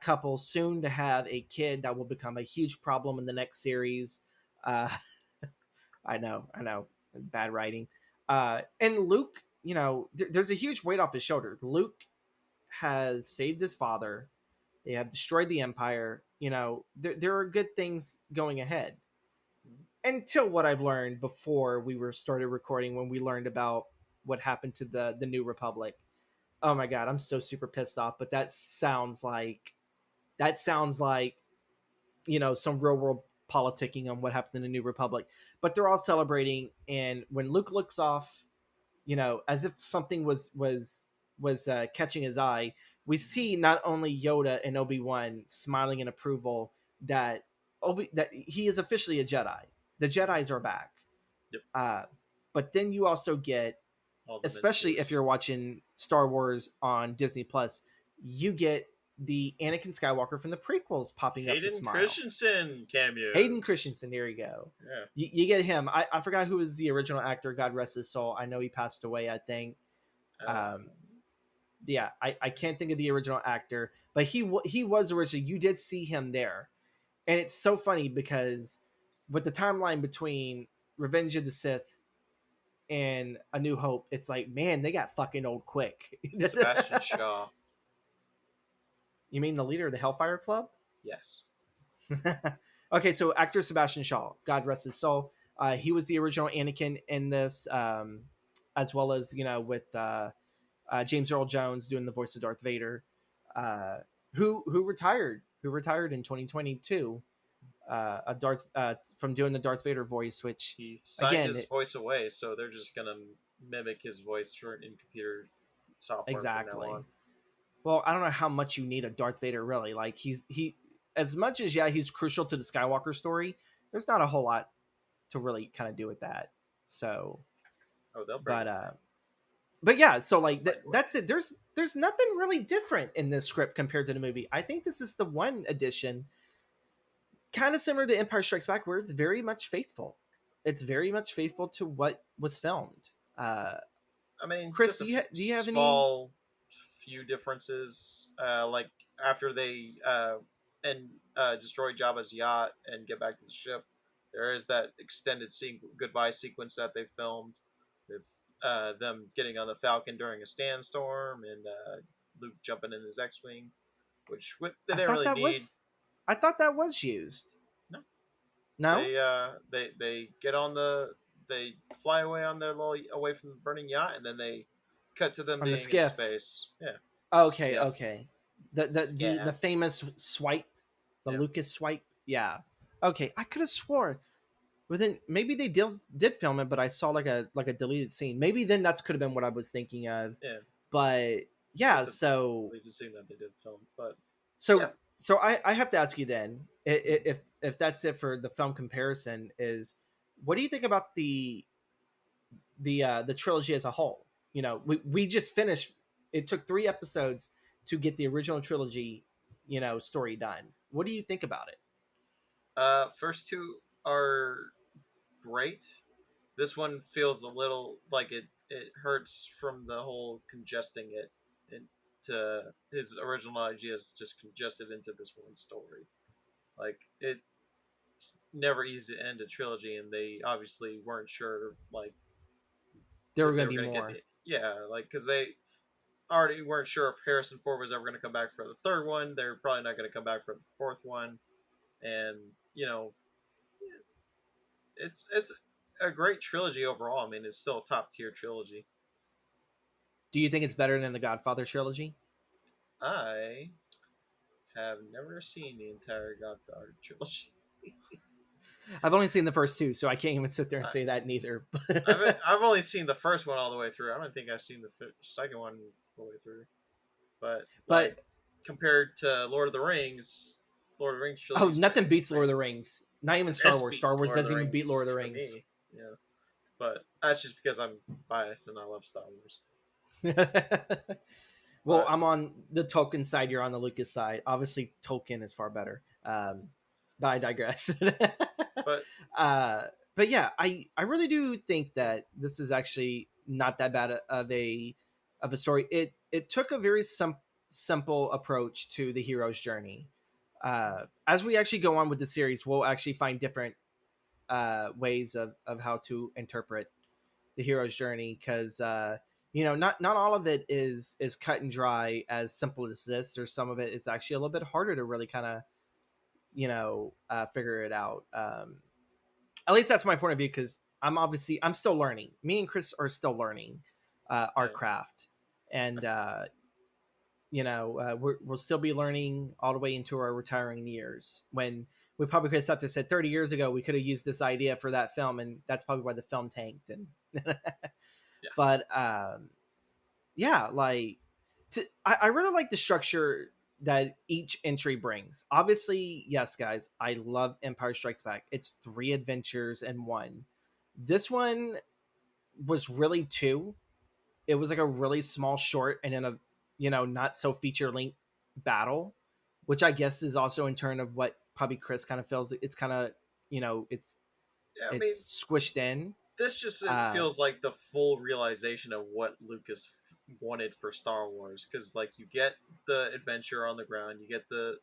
couple, soon to have a kid that will become a huge problem in the next series. Uh, I know, bad writing. And Luke, you know, there's a huge weight off his shoulder. Luke has saved his father. They have destroyed the Empire. You know, there are good things going ahead. Until what I've learned before we were started recording, when we learned about what happened to the New Republic. Oh my god, I'm so super pissed off. But that sounds like you know some real world politicking on what happened in the New Republic. But they're all celebrating, and when Luke looks off, you know, as if something was catching his eye, we see not only Yoda and Obi-Wan smiling in approval that that he is officially a Jedi. The Jedi's are back. Yep. Uh, but then you also get, All the especially if miniatures. you're watching Star Wars on Disney Plus, you get the Anakin Skywalker from the prequels popping up to Hayden smile. Christensen Hayden cameos. Christensen, there you go. Yeah. You get him. I forgot who was the original actor. God rest his soul. I know he passed away, I think. Um, Uh, yeah, I can't think of the original actor, but he was originally. You did see him there, and it's so funny because with the timeline between Revenge of the Sith and A New Hope, it's like, man, they got fucking old quick. Sebastian Shaw. You mean the leader of the Hellfire Club? Yes. Okay, so actor Sebastian Shaw, God rest his soul. He was the original Anakin in this, as well as you know with James Earl Jones doing the voice of Darth Vader, uh, who retired in 2022 of Darth from doing the Darth Vader voice, which He signed again his voice away, so they're just gonna mimic his voice in computer software from now exactly. on. Well, I don't know how much you need a Darth Vader really. Like he as much as yeah he's crucial to the Skywalker story. There's not a whole lot to really kind of do with that. So, Oh, they'll bring but him back yeah, so like right away. that's it. There's nothing really different in this script compared to the movie. I think this is the one edition, kind of similar to Empire Strikes Back, where it's very much faithful. It's very much faithful to what was filmed. Uh, I mean, Chris, just a do you have any? small few differences. Like after they and destroy Jabba's yacht and get back to the ship, there is that extended goodbye sequence that they filmed with them getting on the Falcon during a sandstorm and Luke jumping in his X-wing, which they I didn't thought really need. I thought that was used. No, No, they get on they fly away on their little away from the burning yacht, and then they cut to them on the being in skiff. space. Yeah, Okay, skiff, okay. The skiff. famous swipe, the Yeah, Lucas swipe. Yeah. Okay, I could have swore. But then maybe they did film it, but I saw like a deleted scene. Maybe then that's could have been what I was thinking of. yeah. But yeah, That's a so deleted scene that they did film, but so yeah. so I have to ask you then, if that's it for the film comparison, is what do you think about the trilogy as a whole? You know, we just finished. It took 3 episodes to get the original trilogy, you know, story done. What do you think about it? First two are great. This one feels a little like it hurts from the whole congesting it into his original ideas just congested into this one story. Like it's never easy to end a trilogy, and they obviously weren't sure like There were if going they to were be going to get more. the like because they already weren't sure if Harrison Ford was ever going to come back for the third one. They're probably not going to come back for the fourth one, and you know it's a great trilogy overall. I mean, it's still a top tier trilogy. Do you think it's better than the Godfather trilogy? I have never seen the entire Godfather trilogy. I've only seen the first two, so I can't even sit there and I, say that neither. I've only seen the first one all the way through. I don't think I've seen the second one all the way through. But like But compared to Lord of the Rings oh, trilogy is nothing beats great. Lord of the Rings. Not even Star This Wars. Star beats Wars Lord of the doesn't even beat Lord of Rings the for Rings. me. Yeah, but that's just because I'm biased and I love Star Wars. Well, But I'm on the Tolkien side. You're on the Lucas side. Obviously, Tolkien is far better. But I digress. but uh, but yeah, I really do think that this is actually not that bad of a story. It took a very simple approach to the hero's journey. As we actually go on with the series, we'll actually find different ways of how to interpret the hero's journey, because not all of it is cut and dry, as simple as this. Or some of it is actually a little bit harder to really kind of figure it out. At least that's my point of view, because I'm still learning. Me and Chris are still learning our Yeah. craft, and we'll still be learning all the way into our retiring years, when we probably could have sat there said 30 years ago we could have used this idea for that film, and that's probably why the film tanked. And Yeah. but yeah, like I really like the structure that each entry brings. Obviously, yes, guys, I love Empire Strikes Back. It's 3 adventures in one. This one was really 2. It was like a really small short, and then a not so feature length battle, which I guess is also in turn of what probably Chris kind of feels. It's kind of it's Yeah. I mean, it's squished in. this just it uh feels like the full realization of what Lucas wanted for Star Wars, because like you get the adventure on the ground, you get the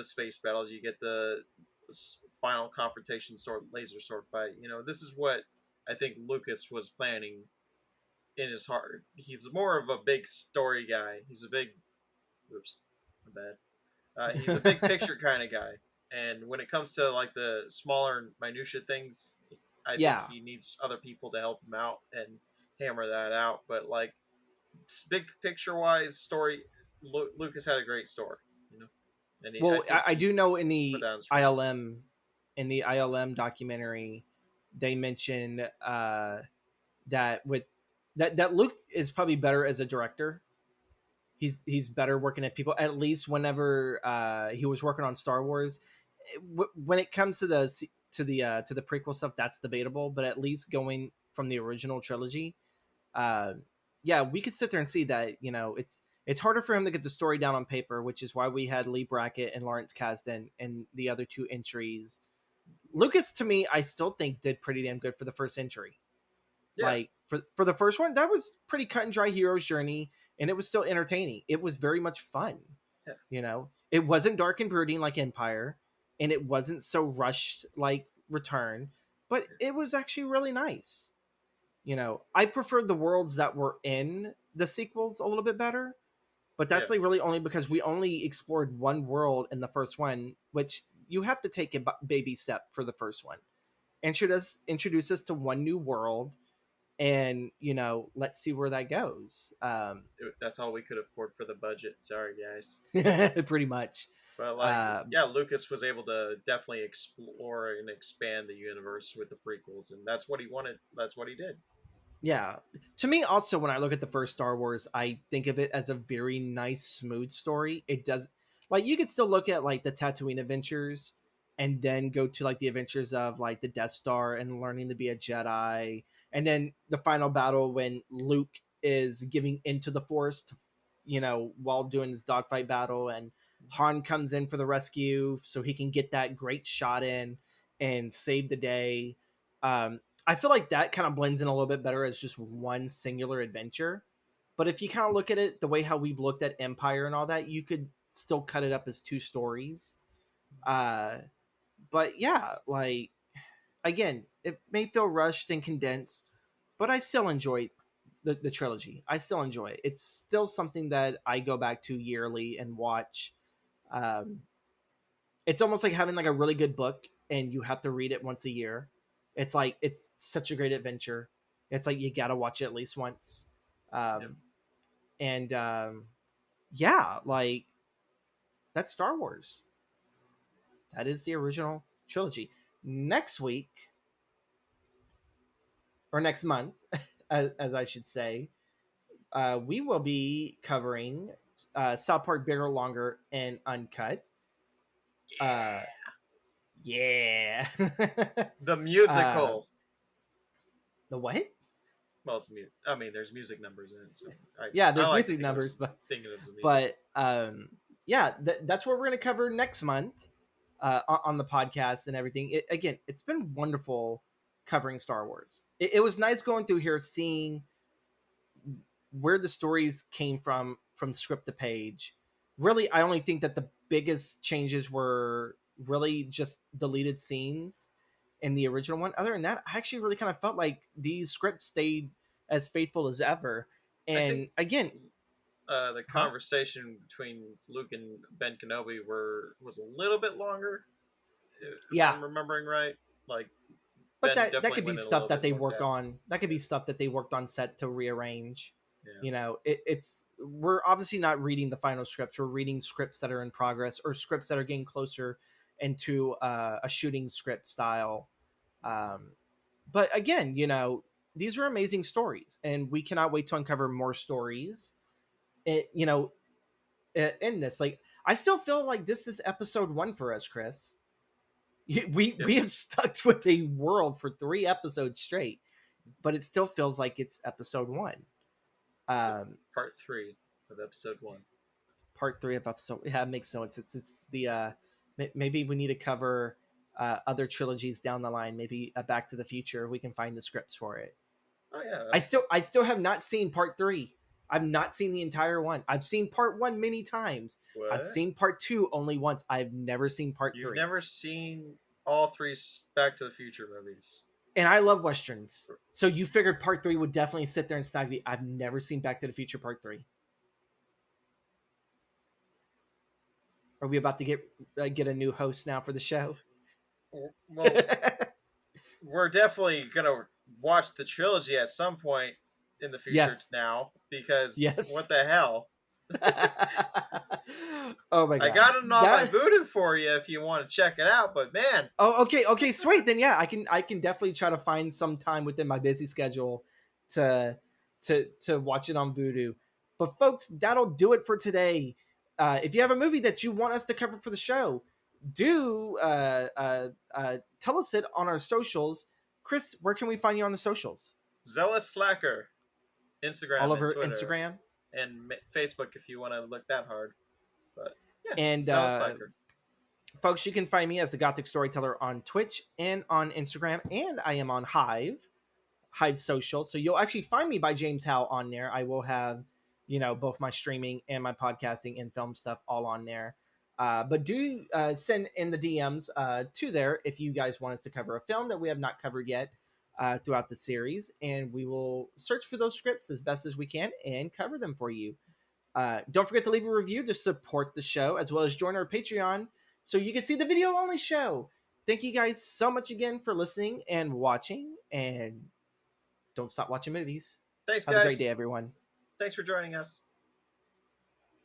space battles, you get the final confrontation sword laser sword fight. This is what I think Lucas was planning in his heart. He's more of a big story guy. He's a big oops, my bad. He's a big picture kind of guy, and when it comes to like the smaller minutia things, I think yeah. he needs other people to help him out and hammer that out. But like big picture wise, story, Lucas had a great story, you know, and I Well, think I he do know put that on screen. In the ILM documentary, they mention that with that Luke is probably better as a director. He's better working at people. At least whenever he was working on Star Wars, when it comes to the prequel stuff, that's debatable. But at least going from the original trilogy, uh, yeah, we could sit there and see that it's harder for him to get the story down on paper, which is why we had Lee Brackett and Lawrence Kasdan and the other 2 entries. Lucas, to me, I still think did pretty damn good for the first entry. Yeah, Like for the first one, that was pretty cut and dry hero's journey, and it was still entertaining. It was very much fun. yeah, It wasn't dark and brooding like Empire, and it wasn't so rushed like Return, but it was actually really nice. I preferred the worlds that were in the sequels a little bit better, but yeah, that's like really only because we only explored one world in the first one, which you have to take a baby step for the first one. Introduce us to one new world, and let's see where that goes. that's all we could afford for the budget. Sorry, guys. Pretty much. But like, uh, yeah, Lucas was able to definitely explore and expand the universe with the prequels, and that's what he wanted. That's what he did. Yeah. To me, also, when I look at the first Star Wars, I think of it as a very nice, smooth story. It does, like, you could still look at, like, the Tatooine adventures and then go to, like, the adventures of, like, the Death Star and learning to be a Jedi. And then the final battle when Luke is giving into the Force, while doing his dogfight battle. And Han comes in for the rescue so he can get that great shot in and save the day. I feel like that kind of blends in a little bit better as just one singular adventure. But if you kind of look at it the way how we've looked at Empire and all that, you could still cut it up as 2 stories. Uh, but yeah, like, again, it may feel rushed and condensed, but I still enjoy the trilogy. I still enjoy it. It's still something that I go back to yearly and watch. Um, it's almost like having like a really good book and you have to read it once a year. It's like it's such a great adventure. It's like you gotta watch it at least once. Yep. Um, and yeah, like, that's Star Wars. That is the original trilogy. Next week, or next month, as I should say, we will be covering South Park Bigger, Longer, and Uncut. Uh, Yeah, yeah. the uh, musical. the what? Well, it's music. I mean, there's music numbers in it, so Yeah, I there's like to music think of it numbers, as thinking of it as a musical. but yeah, that's what we're going to cover next month on the podcast and everything. Again, it's been wonderful covering Star Wars. It was nice going through here, seeing where the stories came from script to page. Really, I only think that the biggest changes were really just deleted scenes in the original one. Other than that, I actually really kind of felt like these scripts stayed as faithful as ever. I think And again, the huh? conversation between Luke and Ben Kenobi was a little bit longer, if Yeah, I'm remembering right. Like but Ben that definitely could be went in a stuff little that bit they more work depth. on. That could Yeah, be stuff that they worked on set to rearrange. yeah. You know, it's we're obviously not reading the final scripts. We're reading scripts that are in progress or scripts that are getting closer into a shooting script style. Um, but again, you know, these are amazing stories, and we cannot wait to uncover more stories. You know, in this, like, I still feel like this is episode one for us, Chris. Yeah. We have stuck with a world for 3 episodes straight, but it still feels like it's episode one. To Um, part 3 of episode 1. part three of episode, yeah, it makes sense. It's the maybe we need to cover other trilogies down the line. Maybe a Back to the Future. We can find the scripts for it. Oh yeah. I still have not seen part three. I've not seen the entire one. I've seen part one many times. I've What? seen part two only once. I've never seen part You've three. never seen all 3 Back to the Future movies? And I love westerns. So you figured part three would definitely sit there and snag me. I've never seen Back to the Future part three. Are we about to get a new host now for the show? Well, we're definitely gonna watch the trilogy at some point in the future Yes. now, because Yes. what the hell? Oh my I god. got it on my That Voodoo for you if you want to check it out. But man, Oh, okay, sweet. Then yeah, I can definitely try to find some time within my busy schedule to to watch it on Vudu. But folks, that'll do it for today. If you have a movie that you want us to cover for the show, do tell us it on our socials. Chris, where can we find you on the socials? Zealous Slacker, All Instagram and over Twitter Instagram and Facebook if you want to look that hard. But yeah, and Zealous Slacker. folks, you can find me as the Gothic Storyteller on Twitch and on Instagram, and I am on Hive Social. So you'll actually find me by James Howe on there. I will have, you know, both my streaming and my podcasting and film stuff all on there. But do send in the DMs to there if you guys want us to cover a film that we have not covered yet throughout the series, and we will search for those scripts as best as we can and cover them for you. Don't forget to leave a review to support the show, as well as join our Patreon so you can see the video only show. Thank you guys so much again for listening and watching, and don't stop watching movies. Thanks, Have a great day, guys. everyone. Thanks for joining us.